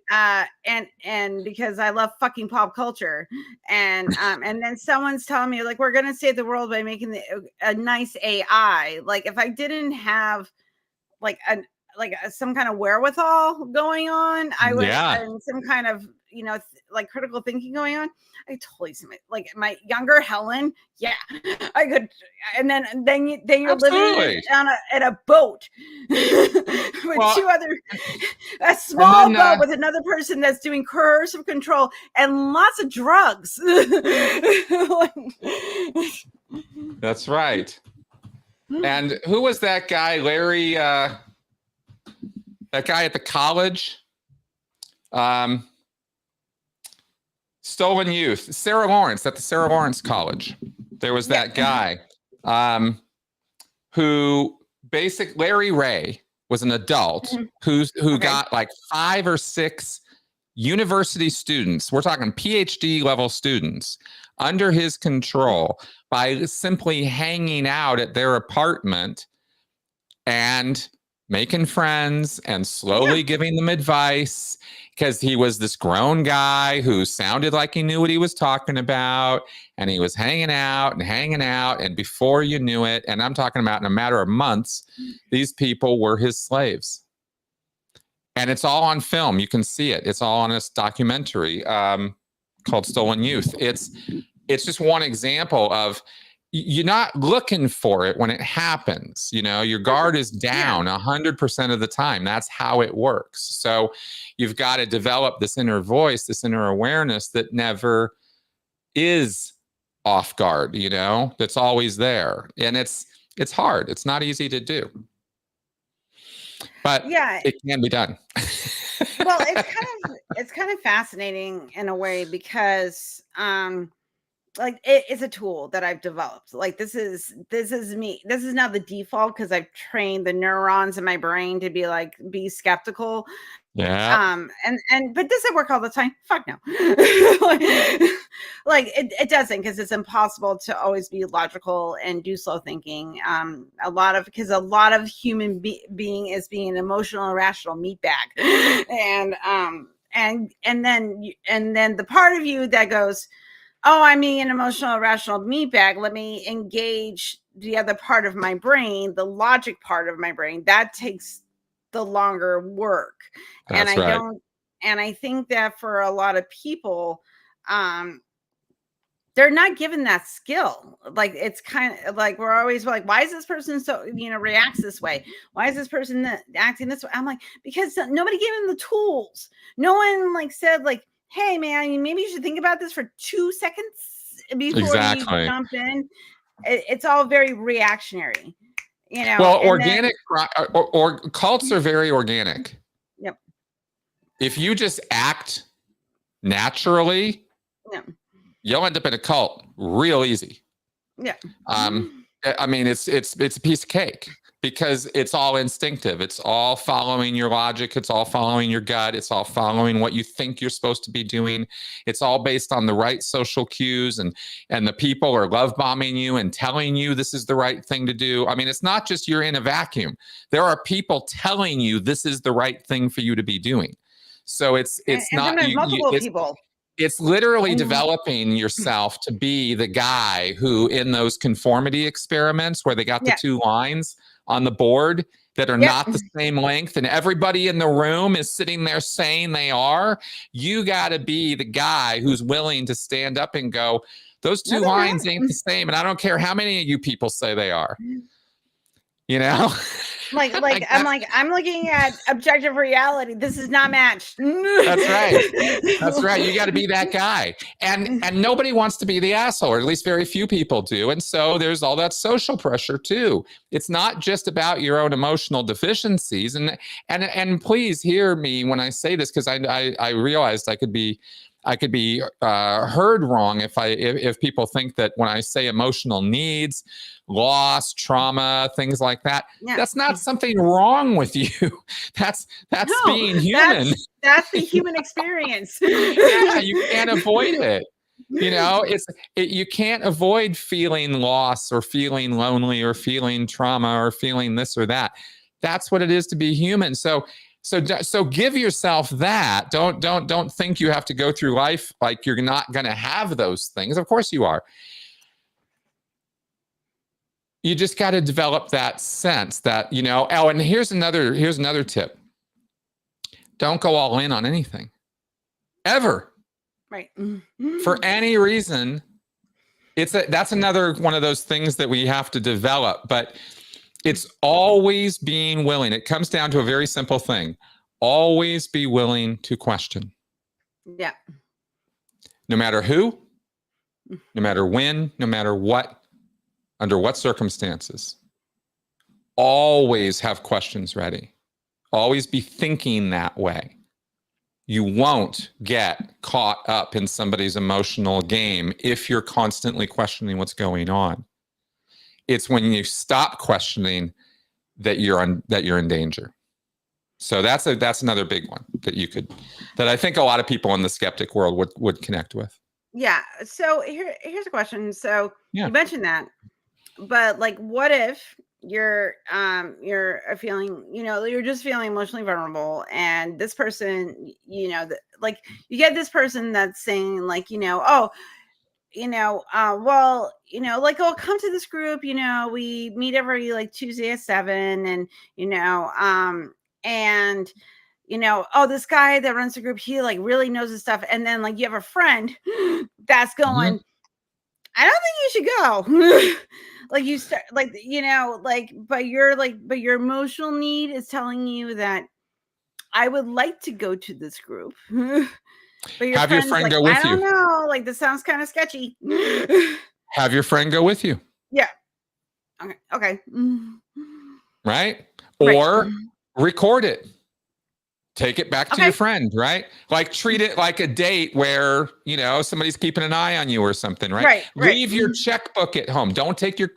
because I love fucking pop culture and then someone's telling me like we're gonna save the world by making a nice AI, like if I didn't have some kind of wherewithal going on, I would, and some kind of, critical thinking going on. I totally submit, like my younger Helen. Yeah, I could. And then you're living in a boat with two other, a small boat with another person that's doing coercive control and lots of drugs. That's right. And who was that guy, Larry? That guy at the college, Stolen Youth, Sarah Lawrence at the Sarah Lawrence College. There was that guy who Larry Ray, was an adult who got like 5 or 6 university students, we're talking PhD level students, under his control by simply hanging out at their apartment and making friends and slowly giving them advice, because he was this grown guy who sounded like he knew what he was talking about, and he was hanging out, and before you knew it, and I'm talking about in a matter of months, these people were his slaves. And it's all on film. You can see it. It's all on this documentary called Stolen Youth. It's just one example of, you're not looking for it when it happens. You know, your guard is down 100% of the time. That's how it works. So you've got to develop this inner voice, this inner awareness that never is off guard, you know, that's always there. And it's hard. It's not easy to do. But it can be done. Well, it's kind of fascinating in a way, because like it's a tool that I've developed. Like this is me. This is now the default, because I've trained the neurons in my brain to be skeptical. Yeah. But does it work all the time? Fuck no. Like it doesn't, because it's impossible to always be logical and do slow thinking. Because a lot of human being is being an emotional, irrational meat bag. And then the part of you that goes, oh, I'm being an emotional, irrational meat bag, let me engage the other part of my brain, the logic part of my brain. That takes the longer work. That's right. And I think that for a lot of people, they're not given that skill. Like, it's kind of like, we're always like, why is this person so, reacts this way? Why is this person acting this way? I'm like, because nobody gave them the tools. No one said hey man, maybe you should think about this for 2 seconds before you jump in. It's all very reactionary. Well, organic or cults are very organic. Yep. If you just act naturally, you'll end up in a cult real easy. Yeah. I mean, it's a piece of cake, because it's all instinctive. It's all following your logic. It's all following your gut. It's all following what you think you're supposed to be doing. It's all based on the right social cues, and the people are love bombing you and telling you this is the right thing to do. I mean, it's not just you're in a vacuum. There are people telling you this is the right thing for you to be doing. So it's not multiple people. It's literally developing yourself to be the guy who, in those conformity experiments where they got the 2 lines on the board that are not the same length, and everybody in the room is sitting there saying they are, you got to be the guy who's willing to stand up and go, those 2 lines ain't the same. And I don't care how many of you people say they are. I'm looking at objective reality. This is not matched. That's right. You got to be that guy. And nobody wants to be the asshole, or at least very few people do. And so there's all that social pressure too. It's not just about your own emotional deficiencies. And please hear me when I say this, because I realized I could be heard wrong if people think that when I say emotional needs, loss, trauma, things like that, that's not something wrong with you. That's being human. That's the human experience. Yeah, you can't avoid it. You can't avoid feeling loss, or feeling lonely, or feeling trauma, or feeling this or that. That's what it is to be human. So give yourself that. Don't think you have to go through life like you're not going to have those things. Of course you are. You just got to develop that sense that, oh, and here's another tip. Don't go all in on anything. Ever. Right. For any reason. That's another one of those things that we have to develop, but it's always being willing. It comes down to a very simple thing. Always be willing to question. Yeah. No matter who, no matter when, no matter what, under what circumstances. Always have questions ready. Always be thinking that way. You won't get caught up in somebody's emotional game if you're constantly questioning what's going on. It's when you stop questioning that you're in danger. So that's another big one that I think a lot of people in the skeptic world would connect with. Yeah. So here's a question. So Yeah. you mentioned that, but like, what if you're feeling, you're just feeling emotionally vulnerable, and this person, like you get this person that's saying like, oh, well, like, oh, come to this group, we meet every like Tuesday at 7, and and oh, this guy that runs the group, he like really knows his stuff. And then like you have a friend that's going, Mm-hmm. I don't think you should go. Like you start like, but your emotional need is telling you that I would like to go to this group. But your Have your friend's friend like, go I with don't you. know, like this sounds kind of sketchy. Have your friend go with you. Yeah. Okay. Right? Right. Or record it. Take it back to your Okay. friend, right? Like treat it like a date where, somebody's keeping an eye on you or something, right? Right. Leave your checkbook at home. Don't take your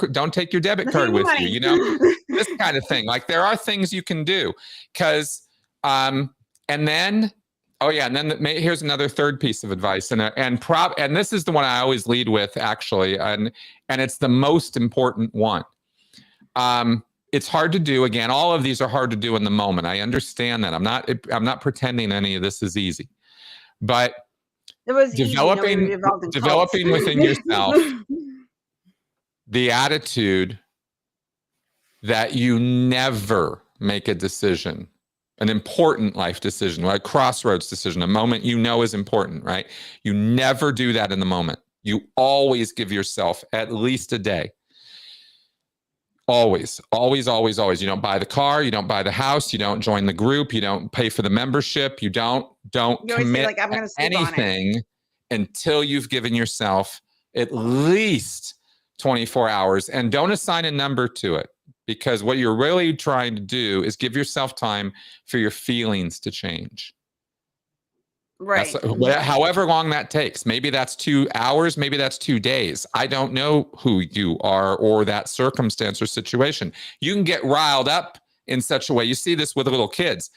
debit card with you, this kind of thing. Like there are things you can do because, and then, here's another third piece of advice. And this is the one I always lead with actually. And it's the most important one. It's hard to do. Again, all of these are hard to do in the moment. I understand that. I'm not pretending any of this is easy, but it was developing within yourself the attitude that you never make a decision, an important life decision, like a crossroads decision, a moment is important, right? You never do that in the moment. You always give yourself at least a day. Always, always, always, always. You don't buy the car. You don't buy the house. You don't join the group. You don't pay for the membership. You don't commit like, I'm gonna anything until you've given yourself at least 24 hours. And don't assign a number to it, because what you're really trying to do is give yourself time for your feelings to change. Right. However long that takes. Maybe that's 2 hours. Maybe that's 2 days. I don't know who you are or that circumstance or situation. You can get riled up in such a way. You see this with little kids.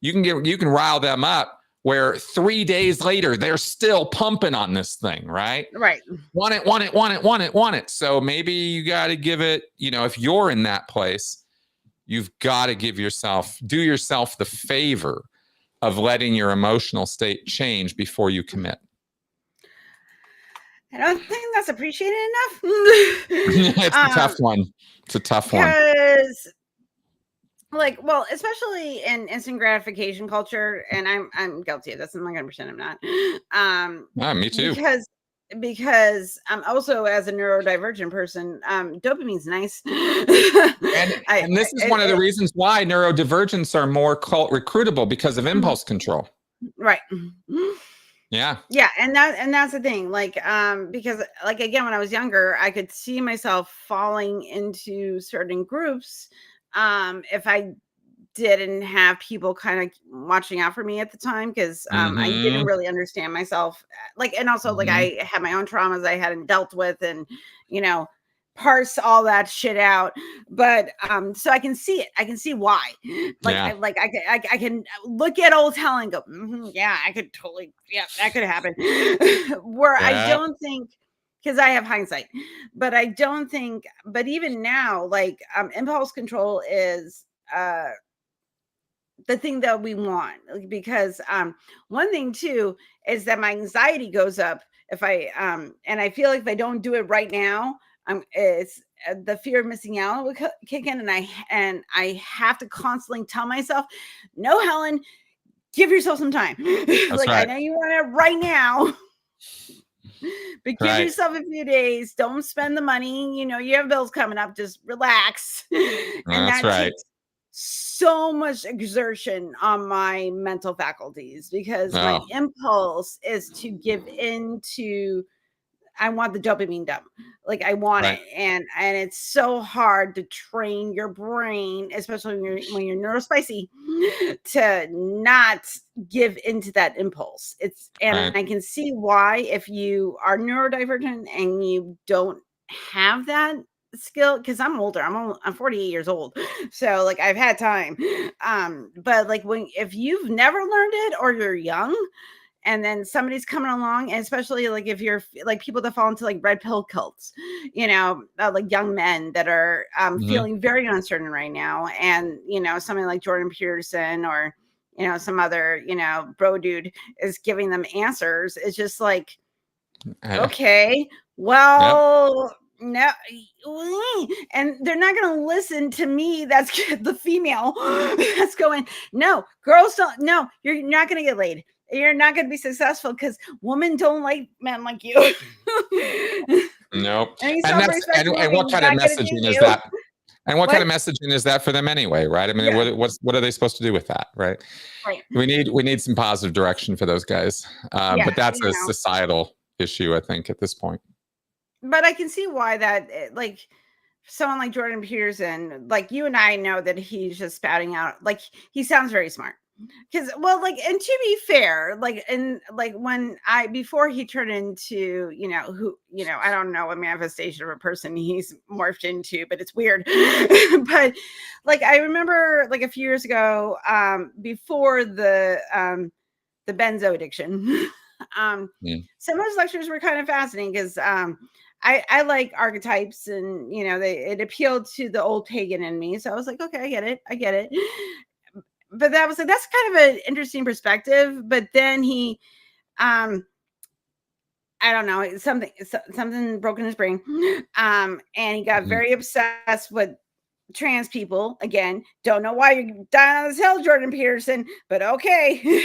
You can rile them up where 3 days later, they're still pumping on this thing, right? Right. Want it, want it, want it, want it, want it. So maybe you got to give it, if you're in that place, you've got to do yourself the favor of letting your emotional state change before you commit. I don't think that's appreciated enough. It's a tough one. It's a tough one. Because, like, well, especially in instant gratification culture, and I'm guilty of this. I'm not gonna pretend I'm not. Me too. Because also as a neurodivergent person, dopamine's nice. and this is one of the reasons why neurodivergents are more cult recruitable, because of impulse control. Right. Yeah. Yeah. And that's the thing. Like, because like, again, when I was younger, I could see myself falling into certain groups. If I didn't have people kind of watching out for me at the time, because I didn't really understand myself, like, and also like I had my own traumas I hadn't dealt with, and parse all that shit out. But so I can see it. I can see why. Like, yeah. I can look at old Helen and go, yeah, I could totally, yeah, that could happen. Where I don't think, because I have hindsight, but I don't think, but even now, like, impulse control is the thing that we want, because one thing too is that my anxiety goes up if I and I feel like if I don't do it right now, it's the fear of missing out will kick in, and I have to constantly tell myself, no, Helen, give yourself some time. Like, right. I know you want it right now, but give yourself a few days. Don't spend the money. You have bills coming up. Just relax. And that's right. Takes so much exertion on my mental faculties, because my impulse is to give in to, I want the dopamine dump. Like, I want it. And it's so hard to train your brain, especially when you're neurospicy, to not give into that impulse. I can see why, if you are neurodivergent and you don't have that skill, because I'm older. I'm 48 years old, so like I've had time. But like if you've never learned it or you're young, and then somebody's coming along, and especially like if you're like people that fall into like red pill cults, like young men that are feeling very uncertain right now, and something like Jordan Peterson or some other bro dude is giving them answers. It's just like, okay, well, no, and they're not going to listen to me. That's the female that's going, no, girls don't, no, you're not going to get laid. You're not going to be successful because women don't like men like you. Nope. And and what kind of messaging is that? And what kind of messaging is that for them anyway, right? I mean, what are they supposed to do with that, right? Right. We need some positive direction for those guys, but that's a societal issue, I think, at this point. But I can see why that, like, someone like Jordan Peterson, like you and I know that he's just spouting out, like he sounds very smart. Because, well, like, and to be fair, like, and like when before he turned into, I don't know what manifestation of a person he's morphed into, but it's weird. But like, I remember like a few years ago, before the benzo addiction, some of his lectures were kind of fascinating because, I like archetypes, and it appealed to the old pagan in me. So I was like, okay, I get it. But that was like, that's kind of an interesting perspective. But then he, I don't know, something broke in his brain, and he got very obsessed with trans people. Again, don't know why you're dying on this hill, Jordan Peterson, but okay.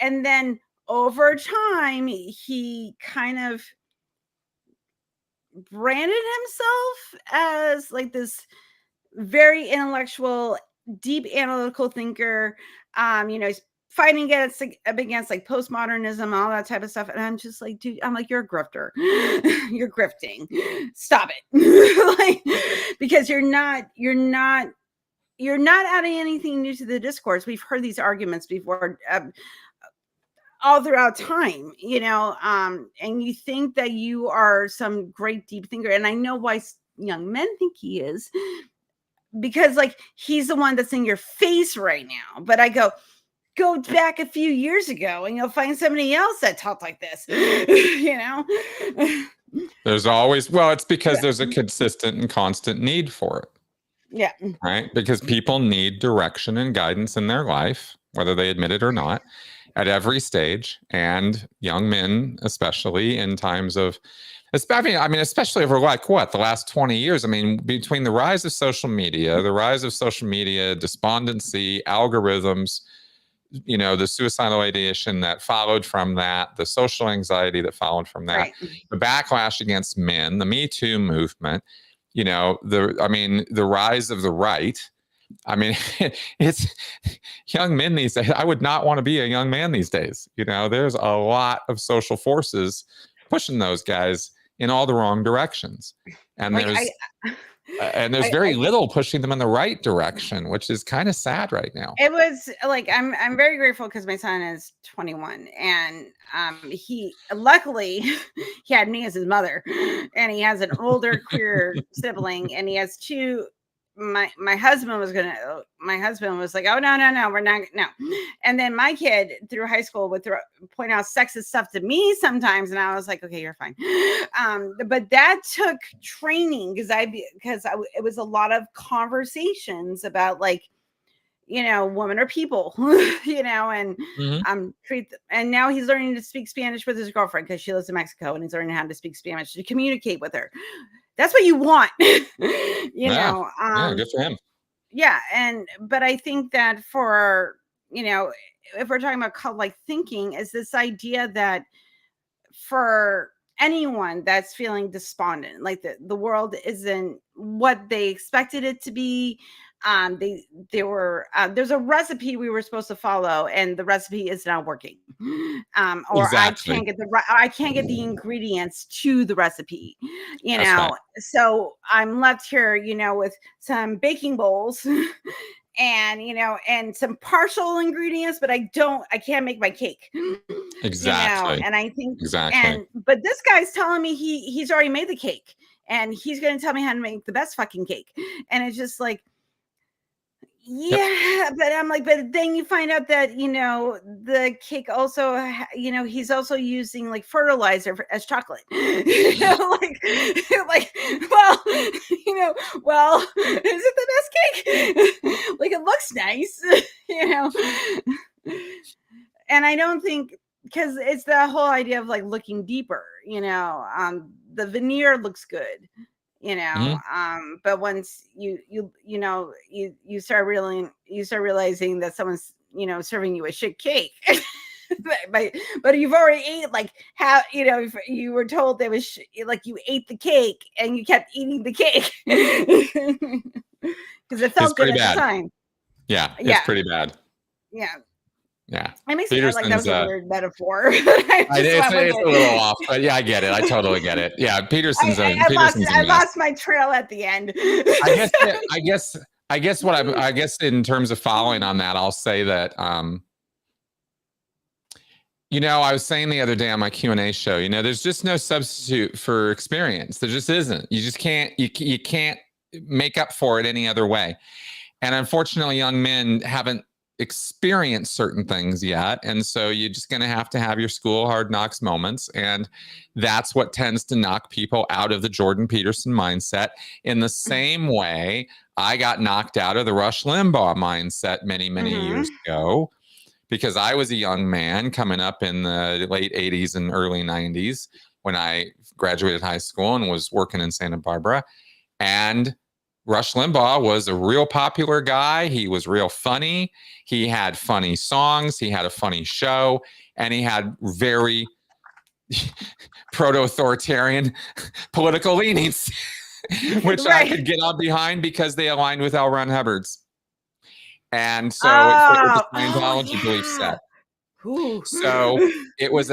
And then over time, he kind of branded himself as like this very intellectual, deep analytical thinker. He's fighting against like postmodernism, all that type of stuff. And I'm just like, dude, I'm like, you're a grifter. You're grifting. Stop it. Like, because you're not adding anything new to the discourse. We've heard these arguments before, all throughout time, and you think that you are some great deep thinker. And I know why young men think he is, because like he's the one that's in your face right now. But I go back a few years ago and you'll find somebody else that talked like this. There's always, well, it's because there's a consistent and constant need for it. Yeah. Right. Because people need direction and guidance in their life, whether they admit it or not, at every stage. And young men, especially in times of, especially over like the last 20 years. I mean, between the rise of social media, despondency, algorithms, the suicidal ideation that followed from that, the social anxiety that followed from that, the backlash against men, the Me Too movement, the rise of the right. I mean, it's young men these days. I would not want to be a young man these days. There's a lot of social forces pushing those guys in all the wrong directions. And like there's very little pushing them in the right direction, which is kind of sad right now. It was like, I'm very grateful because my son is 21, and he luckily he had me as his mother, and he has an older queer sibling, and he has two. My husband was like, oh, no, we're not, no. And then my kid through high school would point out sexist stuff to me sometimes, and I was like, okay, you're fine. But that took training because it was a lot of conversations about like, women are people, and and now he's learning to speak Spanish with his girlfriend because she lives in Mexico, and he's learning how to speak Spanish to communicate with her. That's what you want, good for him. Yeah. But I think that for, if we're talking about cult-like thinking, is this idea that for anyone that's feeling despondent, like the world isn't what they expected it to be, there's a recipe we were supposed to follow, and the recipe is not working, or exactly. I can't get the ingredients to the recipe, Right. So I'm left here, with some baking bowls and and some partial ingredients, but I can't make my cake. Exactly. And I think exactly. but this guy's telling me he's already made the cake, and he's going to tell me how to make the best fucking cake. And it's just like, Yep. yeah, but I'm like, but then you find out that, the cake also, he's also using like fertilizer as chocolate. Like, well, well, is it the best cake? Like, it looks nice, And I don't think, because it's the whole idea of like looking deeper, the veneer looks good, but once you start realizing that someone's serving you a shit cake. but you've already ate like how if you were told there was like you ate the cake and you kept eating the cake because it felt good at the time. Yeah, it's pretty bad. Yeah. It makes me like that was a weird metaphor. It's a little off, but yeah, I get it. I totally get it. Yeah, Peterson's I lost my trail at the end. I guess in terms of following on that, I'll say that I was saying the other day on my Q&A show, there's just no substitute for experience. There just isn't. You just can't you can't make up for it any other way. And unfortunately, young men haven't experienced certain things yet, and so you're just going to have your school hard knocks moments, and that's what tends to knock people out of the Jordan Peterson mindset. In the same way, I got knocked out of the Rush Limbaugh mindset many years ago, because I was a young man coming up in the late 80s and early 90s when I graduated high school and was working in Santa Barbara, and Rush Limbaugh was a real popular guy. He was real funny. He had funny songs. He had a funny show, and he had very proto-authoritarian political leanings, which I could get on behind because they aligned with L. Ron Hubbard's. And so it fit with the Scientology belief set. So it was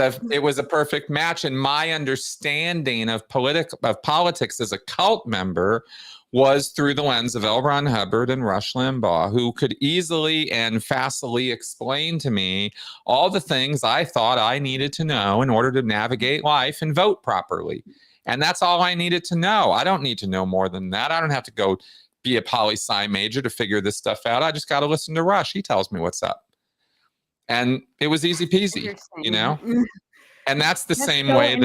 a perfect match. And my understanding of politics as a cult member was through the lens of L. Ron Hubbard and Rush Limbaugh, who could easily and facilely explain to me all the things I thought I needed to know in order to navigate life and vote properly. And that's all I needed to know. I don't need to know more than that. I don't have to go be a poli-sci major to figure this stuff out. I just got to listen to Rush. He tells me what's up. And it was easy peasy, And that's the same way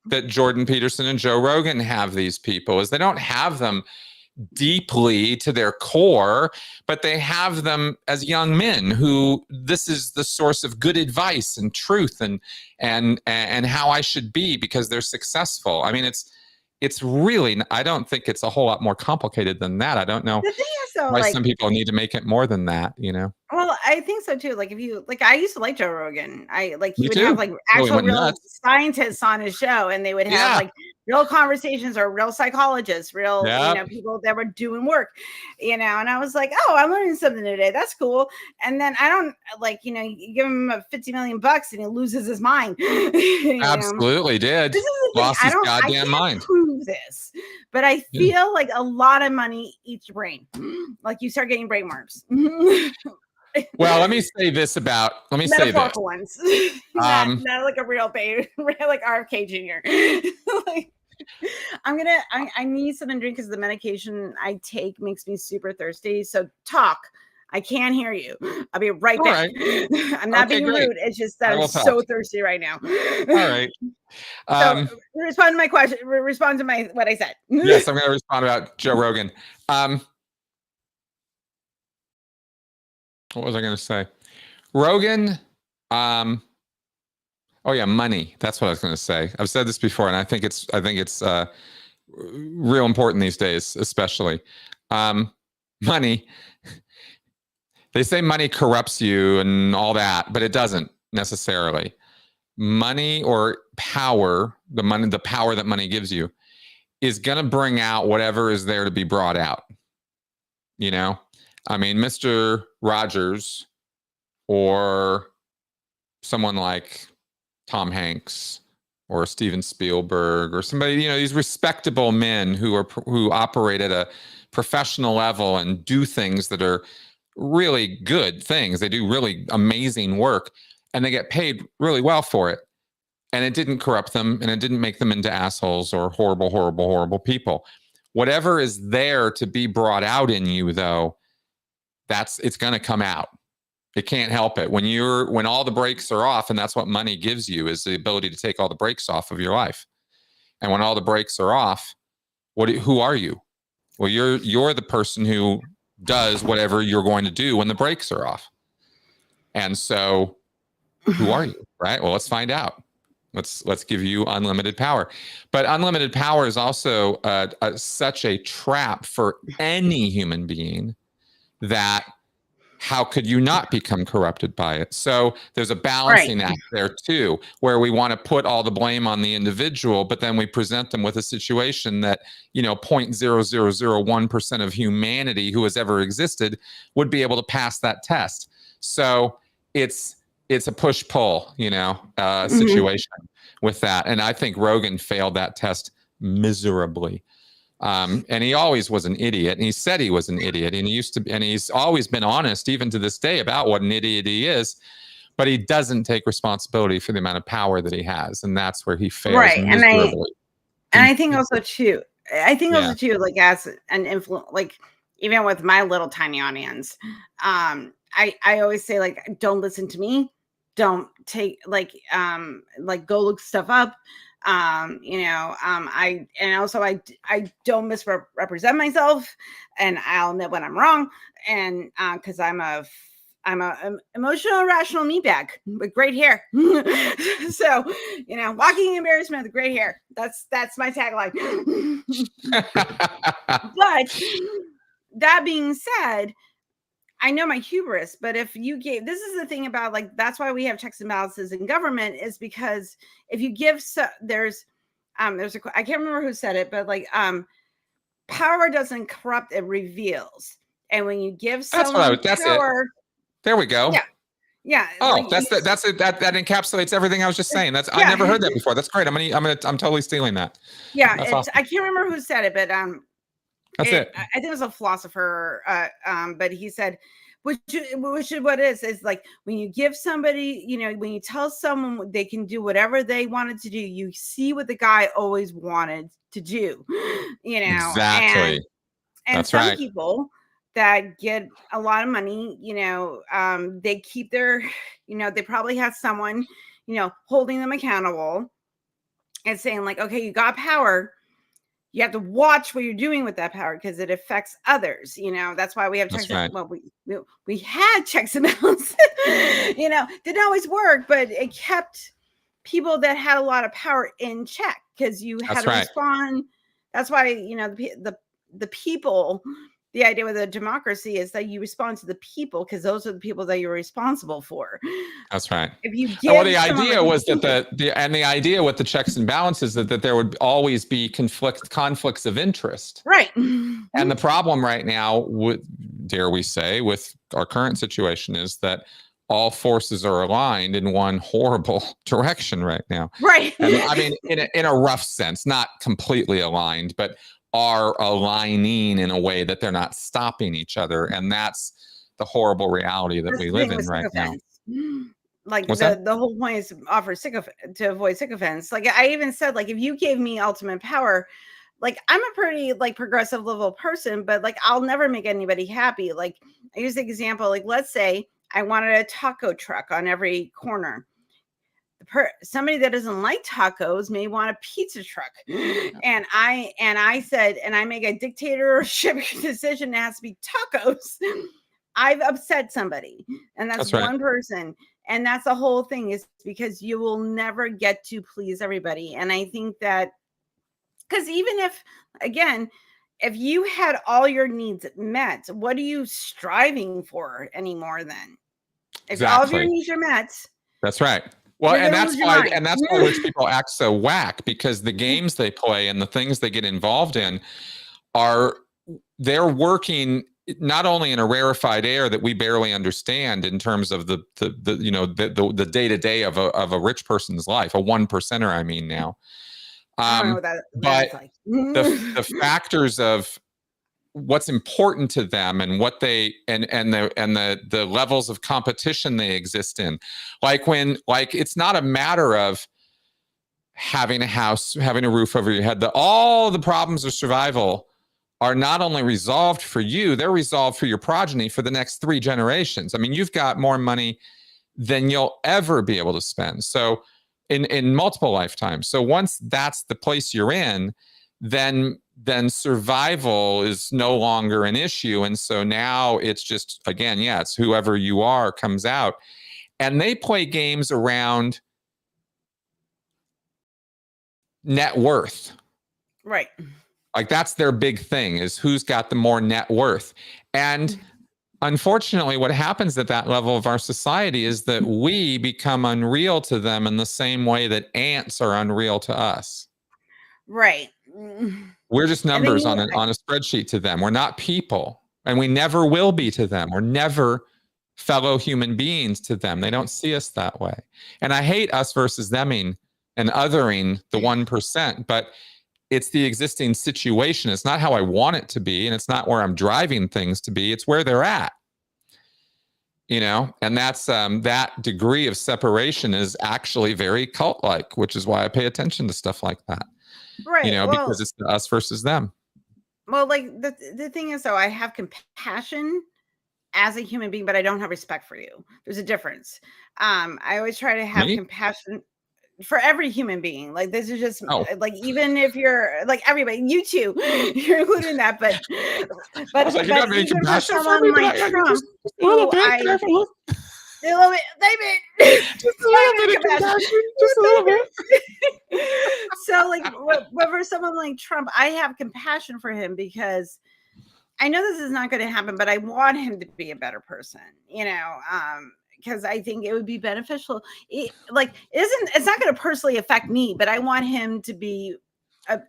that Jordan Peterson and Joe Rogan have these people, is they don't have them deeply to their core, but they have them as young men who this is the source of good advice and truth and how I should be because they're successful. I mean, it's really, I don't think it's a whole lot more complicated than that. I don't know why some people need to make it more than that, Well, I think so too. Like I used to like Joe Rogan. He would have like actual real scientists on his show, and they would have like real conversations or real psychologists, real people that were doing work, and I was like, oh, I'm learning something today. That's cool. And then I don't you give him $50 million and he loses his mind. Absolutely did. This is the Lost thing. his goddamn mind. Prove this, but I feel like a lot of money eats your brain. Like you start getting brain worms. Well, let me say this. Metaphorical ones. Not like a real baby, like RFK Jr. Like, I need something to drink because the medication I take makes me super thirsty. So talk. I can't hear you. I'll be right back. Right. I'm not being rude. It's just that I'm so thirsty right now. All right. So respond to my question. Respond to what I said. Yes, I'm going to respond about Joe Rogan. What was I going to say? Rogan. Money. That's what I was going to say. I've said this before, and I think it's real important these days, especially money. They say money corrupts you and all that, but it doesn't necessarily. Money or power, the power that money gives you, is going to bring out whatever is there to be brought out. I mean, Mr. Rogers or someone like Tom Hanks or Steven Spielberg or somebody, these respectable men who operate at a professional level and do things that are really good things. They do really amazing work and they get paid really well for it. and it didn't corrupt them, and it didn't make them into assholes or horrible, horrible, horrible people. Whatever is there to be brought out in you, though, it's going to come out. It can't help it. When all the brakes are off, and that's what money gives you, is the ability to take all the brakes off of your life. And when all the brakes are off, who are you? Well, you're the person who does whatever you're going to do when the brakes are off. And so, who are you? Right? Well, let's find out. Let's give you unlimited power. But unlimited power is also such a trap for any human being that how could you not become corrupted by it? So there's a balancing act there too, where we want to put all the blame on the individual, but then we present them with a situation that, 0.0001% of humanity who has ever existed would be able to pass that test. So it's a push-pull, situation with that. And I think Rogan failed that test miserably. And he always was an idiot, and he said he was an idiot, and he's always been honest, even to this day, about what an idiot he is, but he doesn't take responsibility for the amount of power that he has, and that's where he fails miserably. And I think also too, like as an influence, like even with my little tiny audience, I always say, like, don't listen to me, don't take go look stuff up. I don't misrepresent myself, and I'll know when I'm wrong, and because I'm a emotional, rational meatbag with great hair. So, walking embarrassment with great hair. That's my tagline. But that being said, I know my hubris, but this is the thing about, like, that's why we have checks and balances in government, is because if you give, I can't remember who said it, but like, power doesn't corrupt, it reveals. And when you give someone power, there we go. Yeah. Yeah. Oh, like, that's it. That encapsulates everything I was just saying. I never heard that before. That's great. I'm totally stealing that. Yeah. Awesome. I can't remember who said it, but, that's it. I think it was a philosopher, but he said, which what it is like when you give somebody, when you tell someone they can do whatever they wanted to do, you see what the guy always wanted to do, Exactly. And some people that get a lot of money, they keep their, they probably have someone, holding them accountable and saying, like, okay, you got power. You have to watch what you're doing with that power because it affects others. That's why we have checks. Right. Well, we had checks and balances. Didn't always work, but it kept people that had a lot of power in check because you had to respond. That's why the people. The idea with a democracy is that you respond to the people because those are the people that you're responsible for. That's right. If you the idea was that the idea with the checks and balances that there would always be conflicts of interest. Right. And the problem right now, dare we say, with our current situation is that all forces are aligned in one horrible direction right now. Right. And I mean, in a rough sense, not completely aligned, but are aligning in a way that they're not stopping each other. And that's the horrible reality that we live in right now. Like the whole point is to avoid sycophants. Like I even said, like, if you gave me ultimate power, like I'm a pretty like progressive level person, but like I'll never make anybody happy. Like I use the example, like let's say I wanted a taco truck on every corner. Somebody that doesn't like tacos may want a pizza truck. And I said, and I make a dictatorship decision, it has to be tacos. I've upset somebody, and that's one person. And that's the whole thing, is because you will never get to please everybody. And I think that, because even if you had all your needs met, what are you striving for anymore then? If all of your needs are met. That's right. Well, and that's why rich people act so whack, because the games they play and the things they get involved in they're working not only in a rarefied air that we barely understand in terms of the day-to-day of a rich person's life, a 1%er, I mean now. I don't know what that's like. the factors of what's important to them and what they and the levels of competition they exist in, like it's not a matter of having a house, having a roof over your head, all the problems of survival are not only resolved for you, they're resolved for your progeny for the next 3 generations. I mean, you've got more money than you'll ever be able to spend. So in multiple lifetimes. So once that's the place you're in, then survival is no longer an issue. And so now it's just, again, yeah, it's whoever you are comes out. And they play games around net worth. Right. Like that's their big thing, is who's got the more net worth. And unfortunately, what happens at that level of our society is that we become unreal to them in the same way that ants are unreal to us. Right. We're just numbers on a spreadsheet to them. We're not people, and we never will be to them. We're never fellow human beings to them. They don't see us that way. And I hate us versus theming and othering the 1%, but it's the existing situation. It's not how I want it to be, and it's not where I'm driving things to be. It's where they're at. You know, and that's that degree of separation is actually very cult-like, which is why I pay attention to stuff like that. Right. You know, because it's the us versus them. Well, like the thing is, though, I have compassion as a human being, but I don't have respect for you. There's a difference. I always try to have compassion for every human being. Like, this is just like, even if you're like everybody, you too, you're included in that. But like, but even for someone like Trump, who I a little bit, David, just a little bit of compassion, just a little bit. So, like, but for someone like Trump, I have compassion for him because I know this is not going to happen, but I want him to be a better person, you know, because I think it would be beneficial. It's not going to personally affect me, but I want him to be,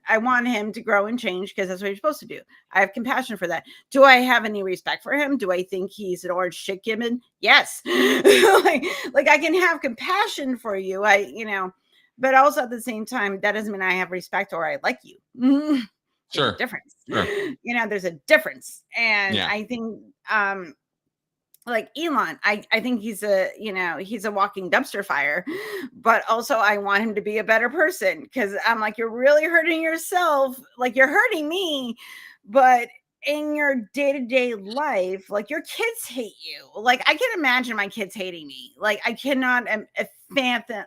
I want him to grow and change, because that's what you're supposed to do. I have compassion for that. Do I have any respect for him? Do I think he's an orange shit gibbon? Yes. like I can have compassion for you. But also at the same time, that doesn't mean I have respect or I like you. Sure. Difference. Sure. You know, there's a difference. And yeah. I think, like Elon, I think he's a walking dumpster fire, but also I want him to be a better person, because I'm like, you're really hurting yourself. Like, you're hurting me, but in your day-to-day life, like, your kids hate you. Like, I can imagine my kids hating me. Like, I cannot fathom,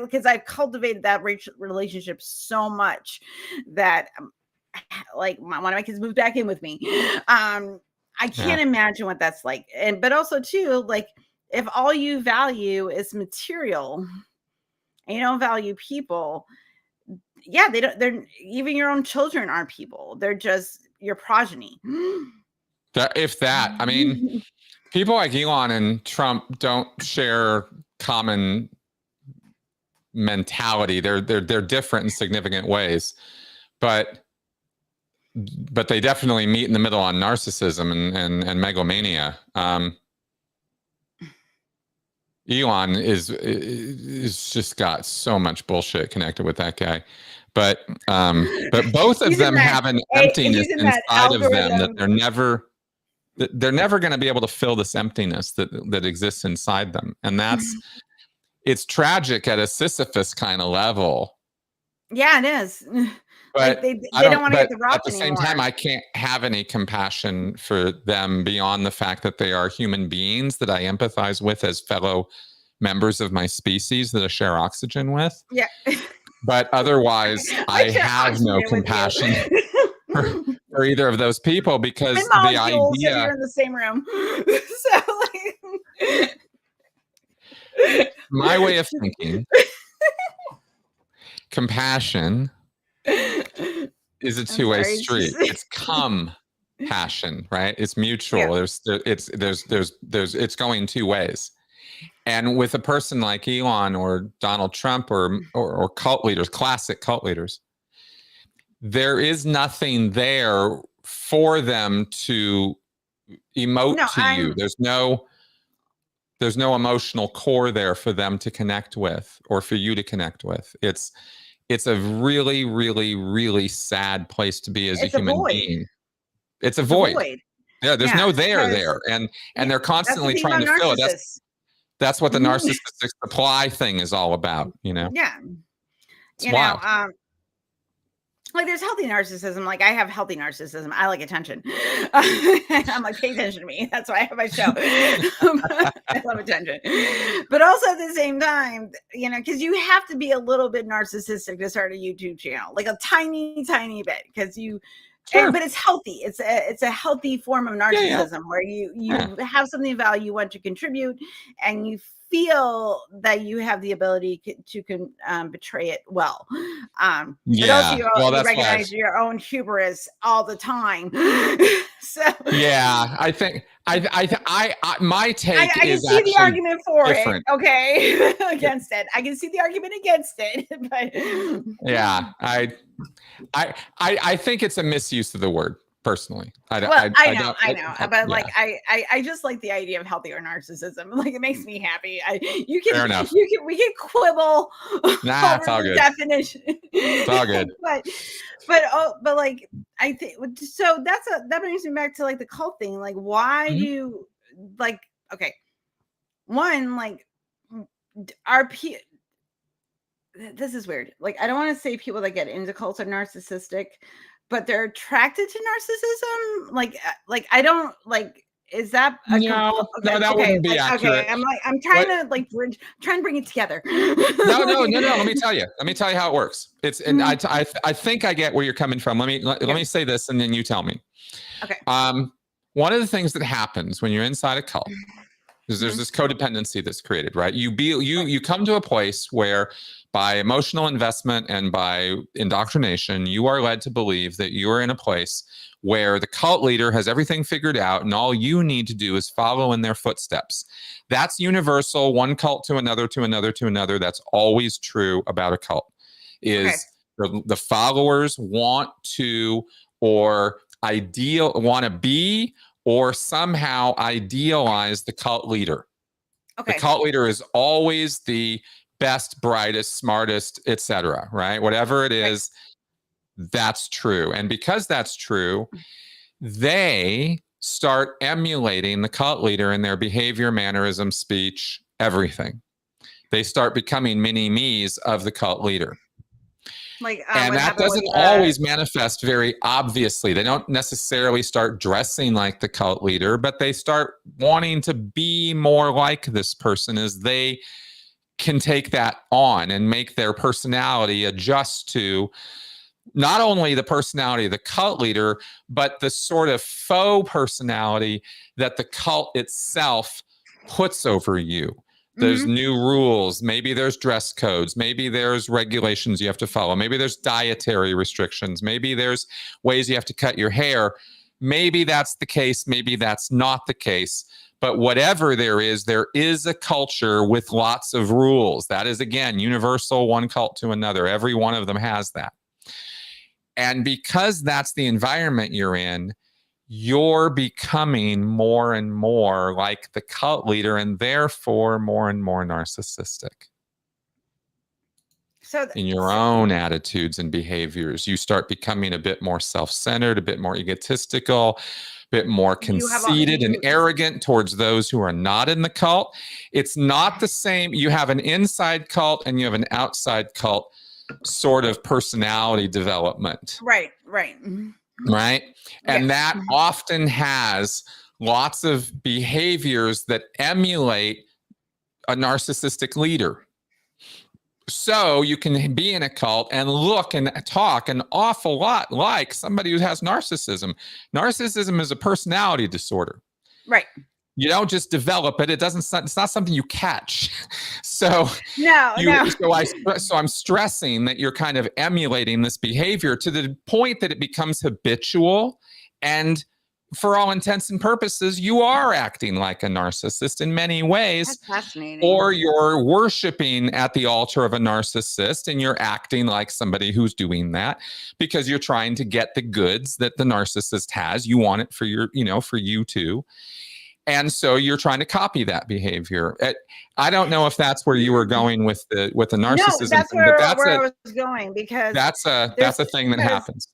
because I've cultivated that relationship so much that like one of my kids moved back in with me. I can't imagine what that's like. But also too, like, if all you value is material and you don't value people, they're even your own children aren't people. They're just your progeny. I mean, people like Elon and Trump don't share common mentality. They're different in significant ways, but they definitely meet in the middle on narcissism and megalomania. Elon is just got so much bullshit connected with that guy, but both of them have an emptiness inside of them that they're never going to be able to fill this emptiness that exists inside them, and it's tragic at a Sisyphus kind of level. Yeah, it is. But like they don't want to get the rock at the same anymore. time, I can't have any compassion for them beyond the fact that they are human beings that I empathize with as fellow members of my species that I share oxygen with. Yeah. But otherwise, I have no compassion for either of those people, because the idea you're in the same room. So, like, my way of thinking, compassion is a two-way street. It's passion, right? It's mutual. Yeah. It's going two ways. And with a person like Elon or Donald Trump or cult leaders, classic cult leaders, there is nothing there for them to emote to you. There's no emotional core there for them to connect with or for you to connect with. It's a really, really, really sad place to be as a human being. It's a void. Yeah, there's no there. And they're constantly trying to fill it. That's what the narcissistic supply thing is all about, you know? Yeah. It's wild. Like there's healthy narcissism. Like I have healthy narcissism. I like attention. I'm like, pay attention to me. That's why I have my show. I love attention. But also at the same time, because you have to be a little bit narcissistic to start a YouTube channel, like a tiny, tiny bit, because Sure. but it's healthy. It's a healthy form of narcissism where you have something of value you want to contribute, and you feel that you have the ability to betray it well. But also you recognize your own hubris all the time. So yeah, I think my take I can is see the argument for different. it. Okay, against it. I can see the argument against it. But yeah, I think it's a misuse of the word. Personally, I know, but like I just like the idea of healthier narcissism. Like it makes me happy. We can quibble it's all good. Definition. It's all good. but like I think so. That brings me back to like the cult thing. Like why do you like? Okay, one like this is weird. Like I don't want to say people that get into cults are narcissistic, but they're attracted to narcissism. Like I don't like. Is that no? That wouldn't be accurate. Okay, I'm trying to trying to bring it together. No. Let me tell you how it works. It's and I think I get where you're coming from. Let me say this, and then you tell me. Okay. One of the things that happens when you're inside a cult is there's this codependency that's created, right? You come to a place where, by emotional investment and by indoctrination, you are led to believe that you are in a place where the cult leader has everything figured out and all you need to do is follow in their footsteps. That's universal, one cult to another, to another, to another. That's always true about a cult, is the followers want to be or somehow idealize the cult leader. Okay. The cult leader is always the best, brightest, smartest, etc. Right? Whatever it is, that's true. And because that's true, they start emulating the cult leader in their behavior, mannerism, speech, everything. They start becoming mini-me's of the cult leader. And that doesn't always manifest very obviously. They don't necessarily start dressing like the cult leader, but they start wanting to be more like this person as they can take that on and make their personality adjust to not only the personality of the cult leader, but the sort of faux personality that the cult itself puts over you. There's new rules. Maybe there's dress codes. Maybe there's regulations you have to follow. Maybe there's dietary restrictions. Maybe there's ways you have to cut your hair. Maybe that's the case. Maybe that's not the case. But whatever there is a culture with lots of rules. That is, again, universal, one cult to another. Every one of them has that. And because that's the environment you're in, you're becoming more and more like the cult leader and therefore more and more narcissistic. So in your own attitudes and behaviors, you start becoming a bit more self-centered, a bit more egotistical, a bit more conceited and arrogant towards those who are not in the cult. It's not the same. You have an inside cult and you have an outside cult sort of personality development. Right. And that often has lots of behaviors that emulate a narcissistic leader. So you can be in a cult and look and talk an awful lot like somebody who has narcissism. Narcissism is a personality disorder. Right. You don't just develop it. It's not something you catch. So I'm stressing that you're kind of emulating this behavior to the point that it becomes habitual. And for all intents and purposes, you are acting like a narcissist in many ways. That's fascinating. Or you're worshiping at the altar of a narcissist and you're acting like somebody who's doing that because you're trying to get the goods that the narcissist has. You want it for for you too. And so you're trying to copy that behavior. I don't know if that's where you were going with the narcissism. No, that's where I was going, because that's a thing that happens.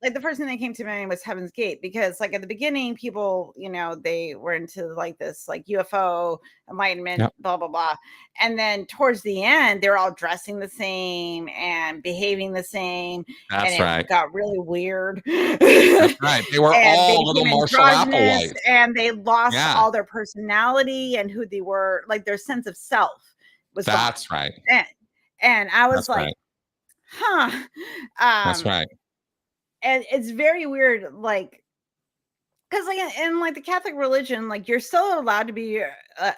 like the first thing that came to mind was Heaven's Gate, because like at the beginning, people, they were into like this like UFO enlightenment, Yep. blah blah blah, and then towards the end, they're all dressing the same and behaving the same, That's and right. it got really weird. That's right. They were And they all little became Marshall androgynous, Applewhites. and they lost Yeah. all their personality and who they were, like their sense of self was gone. That's right. And I was That's like, right. huh. That's right. And it's very weird, like, because like in like the Catholic religion, like you're still allowed to be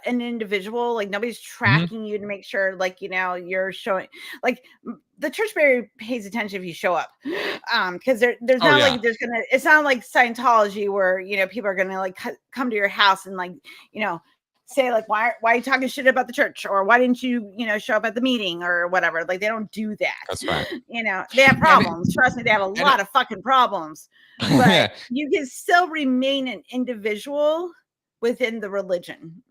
an individual. Like nobody's tracking you to make sure, like you're showing. Like the church very pays attention if you show up, because there's Oh, not yeah. like there's gonna. It's not like Scientology where people are gonna like come to your house and like say like why are you talking shit about the church, or why didn't you show up at the meeting or whatever. Like they don't do that. That's right. They have problems. Trust me, they have a lot of fucking problems. But you can still remain an individual within the religion.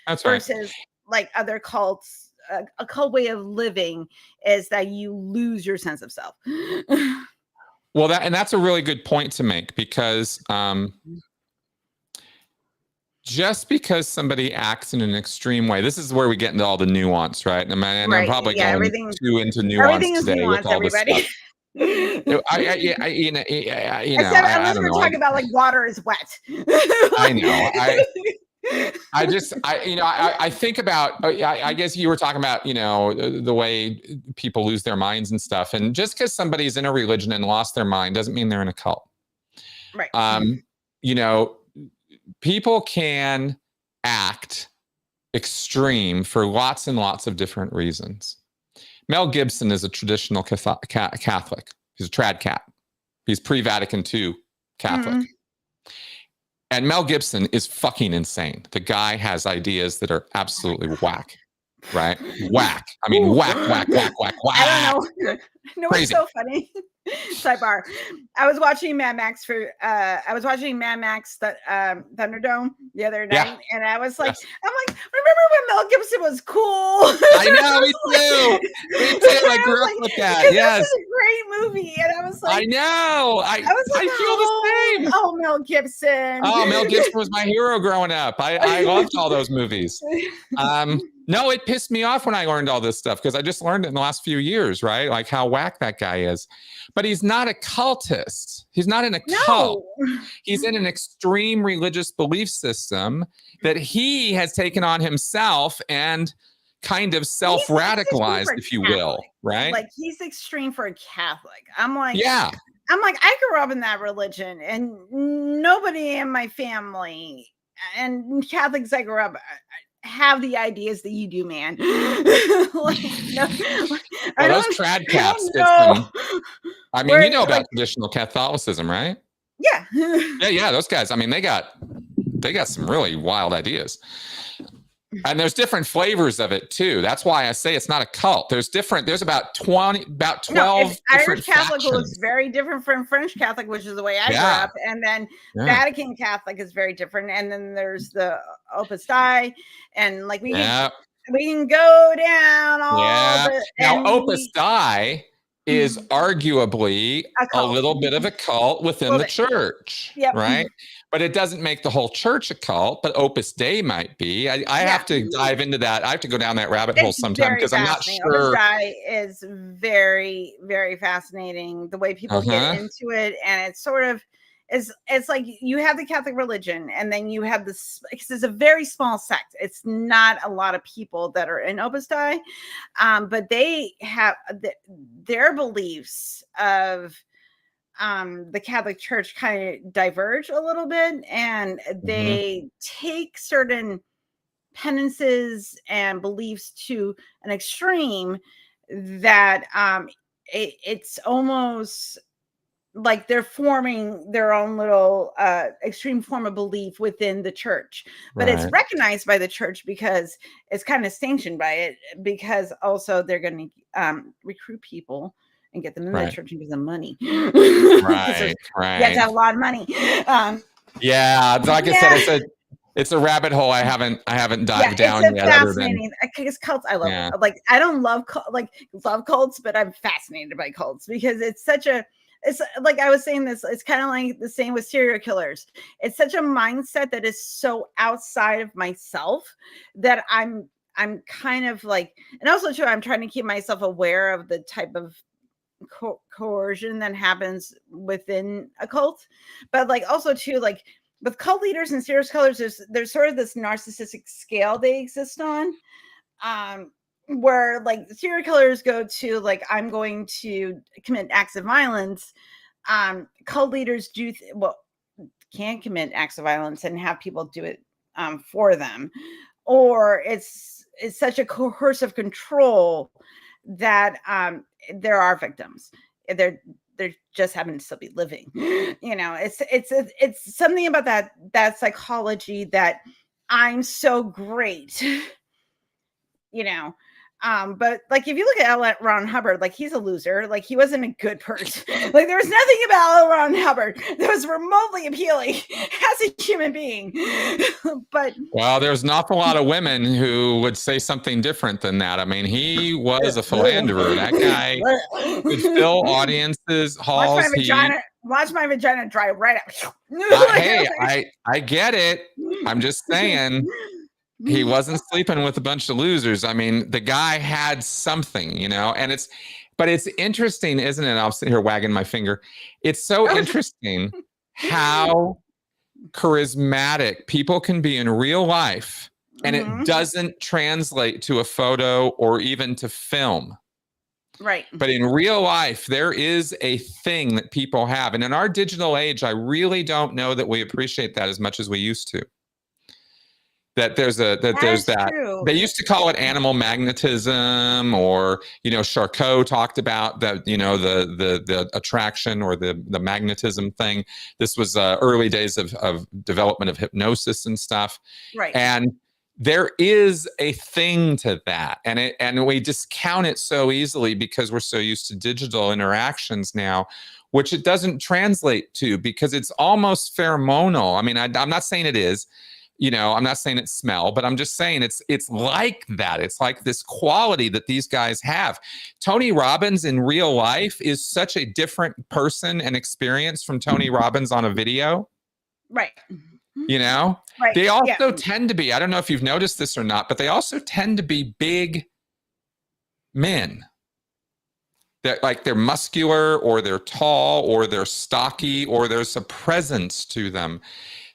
That's right. Versus like other cults, a cult way of living is that you lose your sense of self. Well, that's a really good point to make, because just because somebody acts in an extreme way, this is where we get into all the nuance, right? And I'm probably going too into nuance today with all this stuff. I Unless we're talking about like water is wet. I know. I think about, I guess you were talking about, the way people lose their minds and stuff. And just because somebody's in a religion and lost their mind doesn't mean they're in a cult. Right. People can act extreme for lots and lots of different reasons. Mel Gibson is a traditional Catholic. He's a trad cat. He's pre-Vatican II Catholic. Mm-hmm. And Mel Gibson is fucking insane. The guy has ideas that are absolutely whack, right? Whack. I mean, whack. I don't know. No, it's so funny. Sidebar. I was watching Mad Max Thunderdome the other night, and I was like, remember when Mel Gibson was cool? I know, me too. Me too. I grew up with that. Yes, this is a great movie, and I was like, I know. I feel the same. Oh, Mel Gibson. Oh, Mel Gibson was my hero growing up. I loved all those movies. No, it pissed me off when I learned all this stuff, because I just learned it in the last few years, right? Like how whack that guy is. But he's not a cultist. He's not in a cult. He's in an extreme religious belief system that he has taken on himself and kind of self-radicalized, if you will, right? Like he's extreme for a Catholic. I'm like, I grew up in that religion, and nobody in my family and Catholics I grew up have the ideas that you do, man. Those trad cats. I mean, you know about traditional Catholicism, right? Yeah. Yeah. Those guys. I mean, they got some really wild ideas. And there's different flavors of it too. That's why I say it's not a cult. There's about 12 Irish Catholic looks very different from French Catholic, which is the way I grew up. And then Vatican Catholic is very different. And then there's the Opus Dei, and like we can go down all the. Now Opus Dei is arguably a little bit of a cult within the church, right? But it doesn't make the whole church a cult, but Opus Dei might be. I have to dive into that. I have to go down that rabbit hole sometime, because I'm not sure. Opus Dei is very, very fascinating, the way people get into it. And it's sort of, it's like you have the Catholic religion, and then you have this, because it's a very small sect. It's not a lot of people that are in Opus Dei, but they have their beliefs of the Catholic Church kind of diverge a little bit, and they take certain penances and beliefs to an extreme that it's almost like they're forming their own little extreme form of belief within the church, but it's recognized by the church because it's kind of sanctioned by it, because also they're going to recruit people and get them in the church and give them money. Right. You have to have a lot of money. Like I said, it's a rabbit hole I haven't dived down yet. Fascinating. Because cults, I love. Like I don't love cults, but I'm fascinated by cults, because it's such a it's like I was saying this, it's kind of like the same with serial killers. It's such a mindset that is so outside of myself that I'm kind of like, and also too, I'm trying to keep myself aware of the type of coercion that happens within a cult, but like also too, like with cult leaders and serial killers, there's sort of this narcissistic scale they exist on, where like serial killers go to like, I'm going to commit acts of violence. Cult leaders can't commit acts of violence and have people do it for them, or it's such a coercive control that there are victims. They're just happen to still be living. It's something about that psychology that I'm so great. But like if you look at L. Ron Hubbard, like he's a loser. Like he wasn't a good person. Like there was nothing about L. Ron Hubbard that was remotely appealing as a human being. But well, there's an awful lot of women who would say something different than that. I mean, he was a philanderer. That guy would fill audiences, halls. Watch my vagina dry right out. Hey, I get it. I'm just saying. He wasn't sleeping with a bunch of losers. I mean, the guy had something, and it's interesting, isn't it? I'll sit here wagging my finger. It's so interesting how charismatic people can be in real life, and it doesn't translate to a photo or even to film. Right. But in real life, there is a thing that people have. And in our digital age, I really don't know that we appreciate that as much as we used to. That there's that. True. They used to call it animal magnetism, or Charcot talked about that, the attraction or the magnetism thing. This was early days of development of hypnosis and stuff. Right. And there is a thing to that, and we discount it so easily because we're so used to digital interactions now, which it doesn't translate to, because it's almost pheromonal. I mean, I'm not saying it is. I'm not saying it's smell, but I'm just saying it's like that. It's like this quality that these guys have. Tony Robbins in real life is such a different person and experience from Tony Robbins on a video. Right. Right. They also tend to be, I don't know if you've noticed this or not, but they also tend to be big men. They're muscular, or they're tall, or they're stocky, or there's a presence to them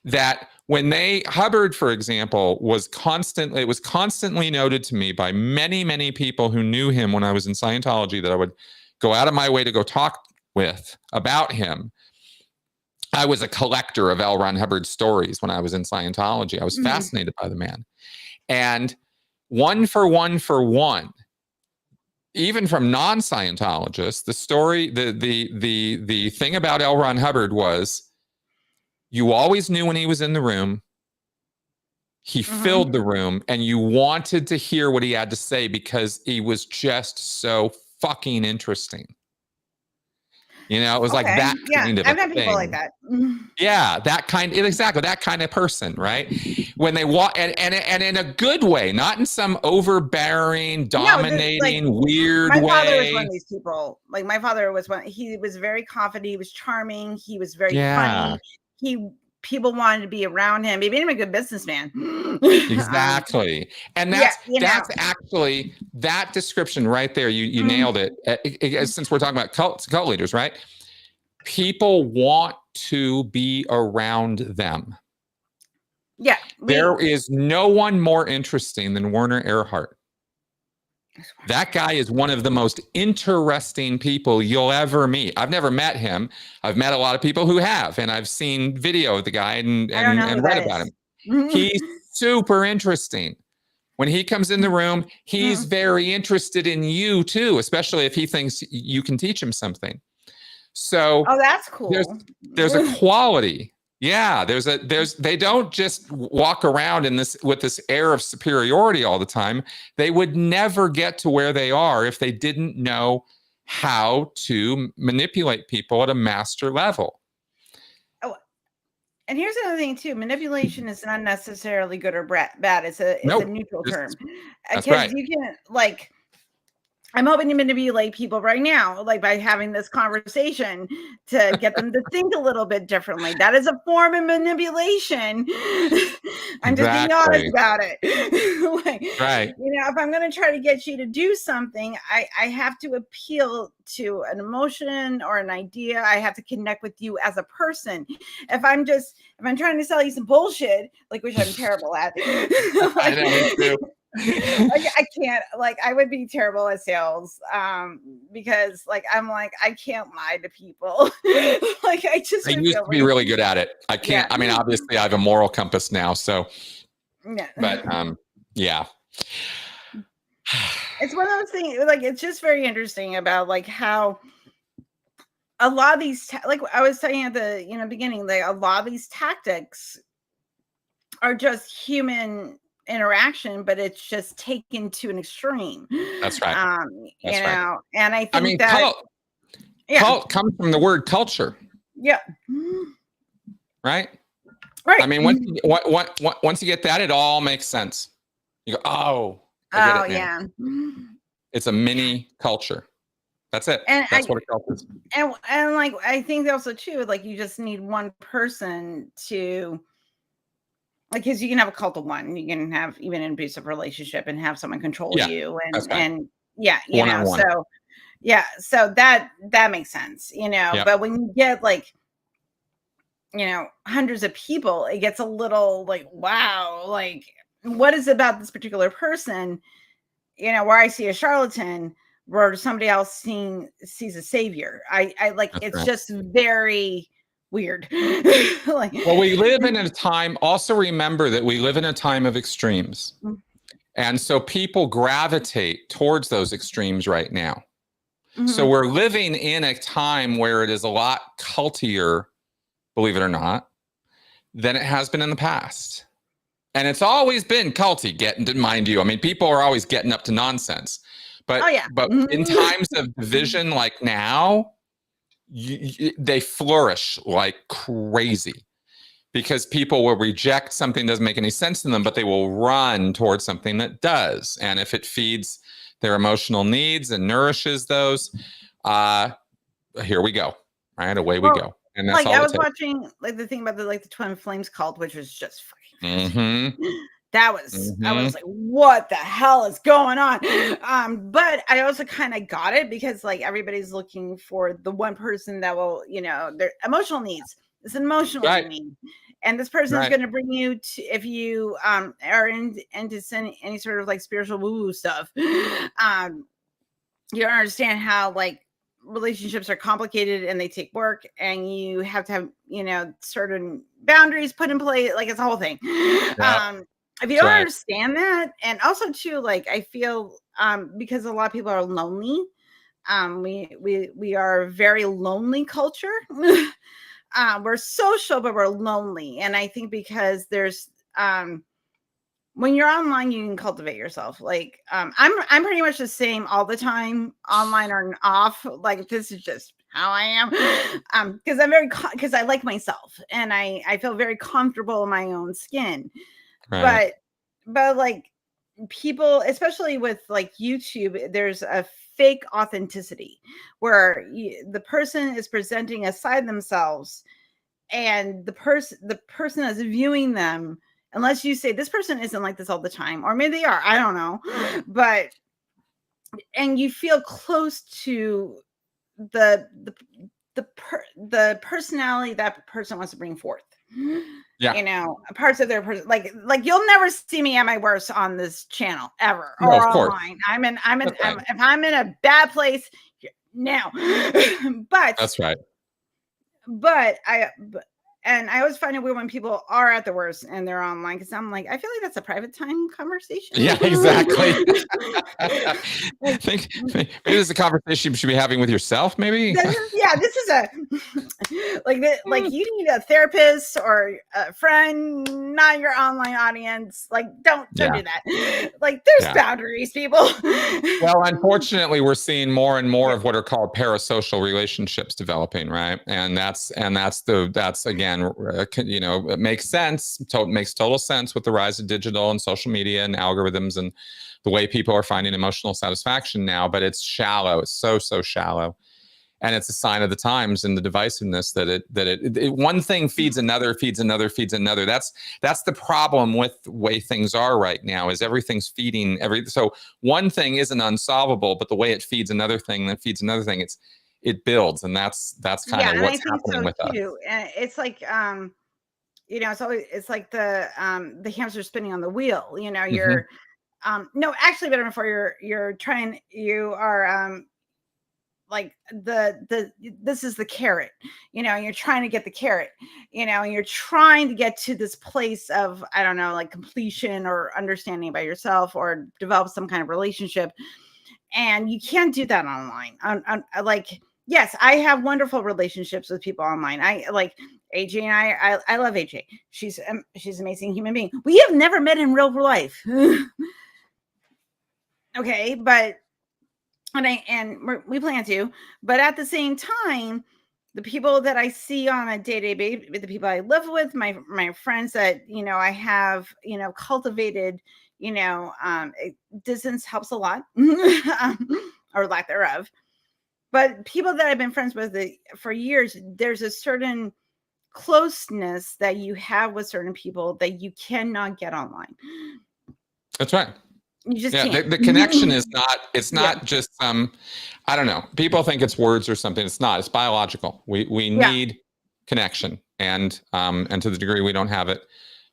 that Hubbard, for example, was constantly noted to me by many, many people who knew him when I was in Scientology, that I would go out of my way to go talk with about him. I was a collector of L. Ron Hubbard stories when I was in Scientology. I was fascinated by the man. And one for one, even from non-Scientologists, the story, the thing about L. Ron Hubbard was, you always knew when he was in the room. He filled the room, and you wanted to hear what he had to say because he was just so fucking interesting. It was like that kind of a thing. I've had people like that. Yeah, exactly that kind of person, right? When they walk, and in a good way, not in some overbearing, dominating, weird way. My father was one of these people. Like my father was one. He was very confident. He was charming. He was very funny. People wanted to be around him. He made him a good businessman. Exactly. And that's actually that description right there. You nailed it. Since we're talking about cult leaders, right? People want to be around them. Yeah. There is no one more interesting than Werner Erhard. That guy is one of the most interesting people you'll ever meet. I've never met him. I've met a lot of people who have, and I've seen video of the guy and read about him. He's super interesting. When he comes in the room, he's very interested in you too, especially if he thinks you can teach him something. So, that's cool. There's a quality. Yeah, they don't just walk around with this air of superiority all the time. They would never get to where they are if they didn't know how to manipulate people at a master level. Oh, and here's another thing too: manipulation is not necessarily good or bad. It's a neutral term. That's right. You can I'm hoping to manipulate people right now, like by having this conversation to get them to think a little bit differently. That is a form of manipulation. I'm just being honest Exactly. about it. Like, Right. if I'm going to try to get you to do something, I have to appeal to an emotion or an idea. I have to connect with you as a person. If I'm trying to sell you some bullshit, like, which I'm terrible at, I know, me too. I can't, like, I would be terrible at sales, because like I can't lie to people. Like I just I would used feel to be really good at it. I can't. yeah. I mean, obviously, I have a moral compass now. So, Yeah. but yeah. It's one of those things, like, it's just very interesting about like how a lot of these like I was saying at the beginning, like a lot of these tactics are just human interaction, but it's just taken to an extreme. That's right. That's right. And I I think mean, that cult comes from the word culture. yeah. Right. Right. I mean, once you get that, it all makes sense. You go, oh, I get it now. Yeah. It's a mini culture. That's it. And That's what a cult is. And like I think also too, like you just need one person to, like, because you can have a cult of one, you can have even an abusive relationship and have someone control you, and yeah, One-on-one. so yeah, so that makes sense, Yep. But when you get like hundreds of people, it gets a little like, wow, like what is it about this particular person, where I see a charlatan, where somebody else sees a savior. I like That's it's right. just very weird. Like, Well, we live in a time, also remember that we live in a time of extremes. And so people gravitate towards those extremes right now. Mm-hmm. So we're living in a time where it is a lot cultier, believe it or not, than it has been in the past. And it's always been culty, mind you. I mean, people are always getting up to nonsense. But, but in times of division like now, they flourish like crazy because people will reject something that doesn't make any sense to them, but they will run towards something that does. And if it feeds their emotional needs and nourishes those, here we go. Right, away we go. And that's like all I was watching like the thing about the Twin Flames cult, which was just fucking that was I was like, what the hell is going on? But I also kind of got it because like everybody's looking for the one person that will, their emotional needs. It's an emotional need. And this person is going to bring you to, if you are into any sort of like spiritual woo-woo stuff, you don't understand how like relationships are complicated and they take work, and you have to have certain boundaries put in place. Like it's a whole thing. If you don't understand that, and also too, like I feel because a lot of people are lonely, we are a very lonely culture. We're social, but we're lonely, and I think because there's when you're online, you can cultivate yourself. Like I'm pretty much the same all the time, online or off. Like this is just how I am, because because I like myself and I feel very comfortable in my own skin. But like people, especially with like YouTube, there's a fake authenticity where the person is presenting a side of themselves, and the person that's viewing them, unless you say this person isn't like this all the time, or maybe they are, I don't know, but and you feel close to the personality that person wants to bring forth. Parts of their person, like you'll never see me at my worst on this channel ever, or online. If I'm in a bad place now, but that's right. But I always find it weird when people are at the worst and they're online, because I'm like, I feel like that's a private time conversation. Yeah, exactly. Maybe this is a conversation you should be having with yourself, maybe. This is a like you need a therapist or a friend, not your online audience. Like don't do that. Like there's boundaries, people. Well, unfortunately, we're seeing more and more of what are called parasocial relationships developing, right? And that's again again, it makes sense. Makes total sense with the rise of digital and social media and algorithms and the way people are finding emotional satisfaction now. But it's shallow. It's so shallow. And it's a sign of the times and the divisiveness that one thing feeds another, feeds another, feeds another. That's the problem with the way things are right now, is everything's feeding so one thing isn't unsolvable, but the way it feeds another thing that feeds another thing, it builds. And that's kind of what's happening with us. And it's like, it's like the hamster spinning on the wheel, you're, no, actually better before you are, like this is the carrot, you're trying to get the carrot, you're trying to get to this place of, I don't know, like completion or understanding about yourself or develop some kind of relationship. And you can't do that online. Like, yes, I have wonderful relationships with people online. I like AJ, and I love AJ. She's an amazing human being. We have never met in real life. Okay, but we plan to, but at the same time, the people that I see on a day-to-day basis, the people I live with, my friends that, I have, cultivated, distance helps a lot, or lack thereof. But people that I've been friends with for years, there's a certain closeness that you have with certain people that you cannot get online. That's right. You just can't. The connection is not, it's not just I don't know. People think it's words or something. It's not. It's biological. We need connection. And to the degree we don't have it,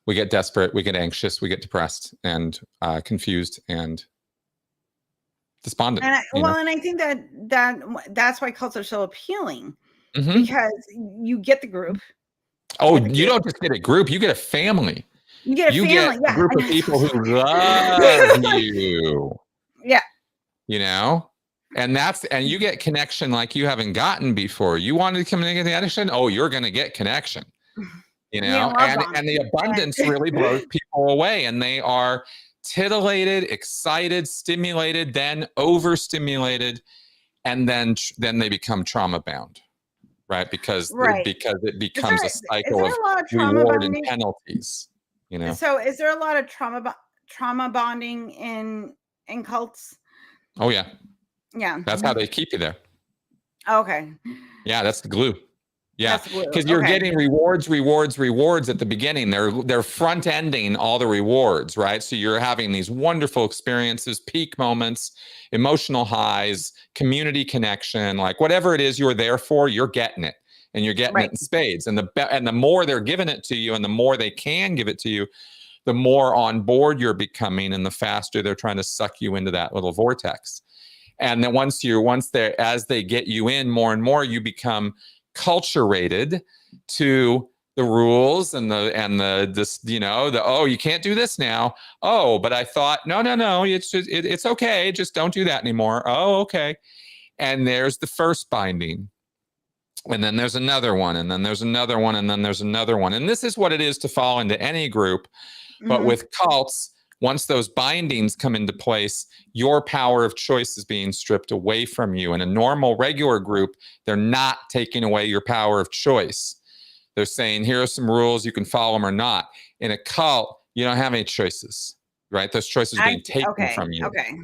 we get desperate, we get anxious, we get depressed and confused and despondent. And I think that's why cults are so appealing, because you get the group. You don't just get a group, you get a family. You get a group of people who love you. Yeah. And you get connection like you haven't gotten before. You wanted to communicate the connection. Oh, you're going to get connection, and the abundance really blows people away, and they are titillated, excited, stimulated, then overstimulated. And then they become trauma bound, right? Because it becomes a cycle of reward and penalties. So is there a lot of trauma bonding in cults? Oh yeah. Yeah. That's how they keep you there. Okay. Yeah, that's the glue. Yeah. Because you're getting rewards at the beginning. They're front ending all the rewards, right? So you're having these wonderful experiences, peak moments, emotional highs, community connection, like whatever it is you're there for, you're getting it. And you're getting it in spades. And the more they're giving it to you and the more they can give it to you, the more on board you're becoming and the faster they're trying to suck you into that little vortex. And then as they get you in more and more, you become culturated to the rules and you can't do this now. Oh, but I thought, no, it's okay. Just don't do that anymore. Oh, okay. And there's the first binding. And then there's another one, and then there's another one, and then there's another one. And this is what it is to fall into any group. But with cults, once those bindings come into place, your power of choice is being stripped away from you. In a normal, regular group, they're not taking away your power of choice. They're saying, here are some rules, you can follow them or not. In a cult, you don't have any choices, right? Those choices are being taken from you. Okay.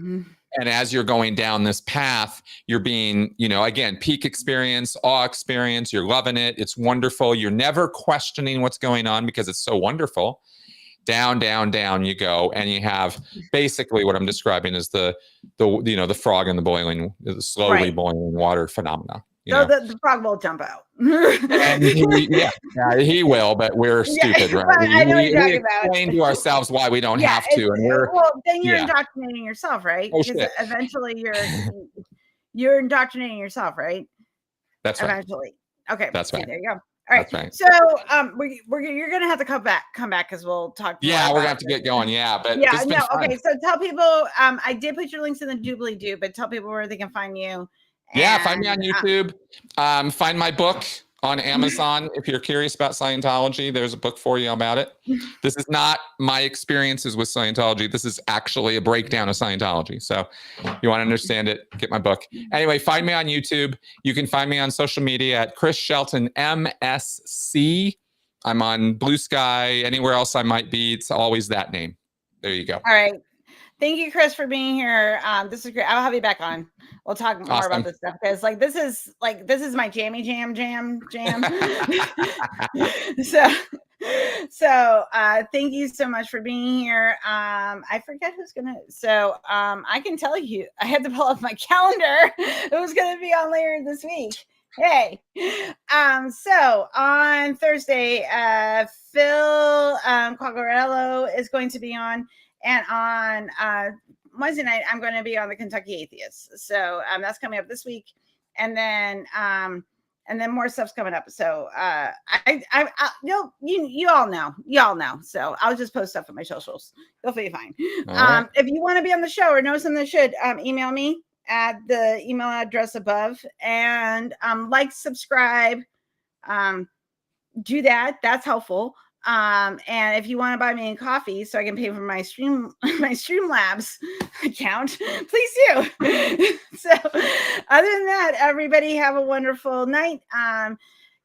And as you're going down this path, you're being, again, peak experience, awe experience. You're loving it. It's wonderful. You're never questioning what's going on because it's so wonderful. Down, down, down you go. And you have basically what I'm describing as the frog in the slowly boiling water phenomena. So the frog will jump out. And he will, but we're stupid, right? I know what you're talking about. Explain to ourselves why we don't have to. And then you're indoctrinating yourself, right? Oh, because eventually you're indoctrinating yourself, right? That's right. Eventually. Okay. That's right. There you go. All right. Right. So you're gonna have to come back because we'll talk. Yeah, we're gonna have to get going. Yeah, but okay. So tell people. I did put your links in the doobly-doo, but tell people where they can find you. Find me on YouTube. Find my book on Amazon. If you're curious about Scientology, there's a book for you about it. This is not my experiences with Scientology. This is actually a breakdown of Scientology. So if you want to understand it, get my book. Anyway, find me on YouTube. You can find me on social media at Chris Shelton MSC. I'm on BlueSky. Anywhere else I might be, it's always that name. There you go. All right. Thank you, Chris, for being here. This is great. I'll have you back on. We'll talk more Awesome. about this stuff because this is my jammy jam. So thank you so much for being here. I forget who's gonna. So I can tell you, I had to pull up my calendar. Who's gonna be on later this week? Hey, so on Thursday, Phil Quagliarello is going to be on. And on Wednesday night, I'm going to be on the Kentucky Atheists. So that's coming up this week, and then more stuff's coming up. So you all know. So I'll just post stuff on my socials. You'll be fine. Right. If you want to be on the show or know something that should, email me at the email address above, and subscribe, do that. That's helpful. And if you want to buy me a coffee so I can pay for my Streamlabs account, please do. So other than that, everybody have a wonderful night.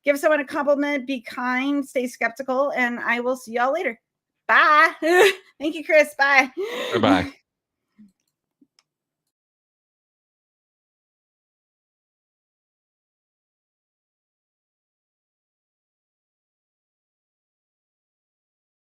Give someone a compliment, be kind, stay skeptical, and I will see y'all later. Bye. Thank you, Chris. Bye. Goodbye.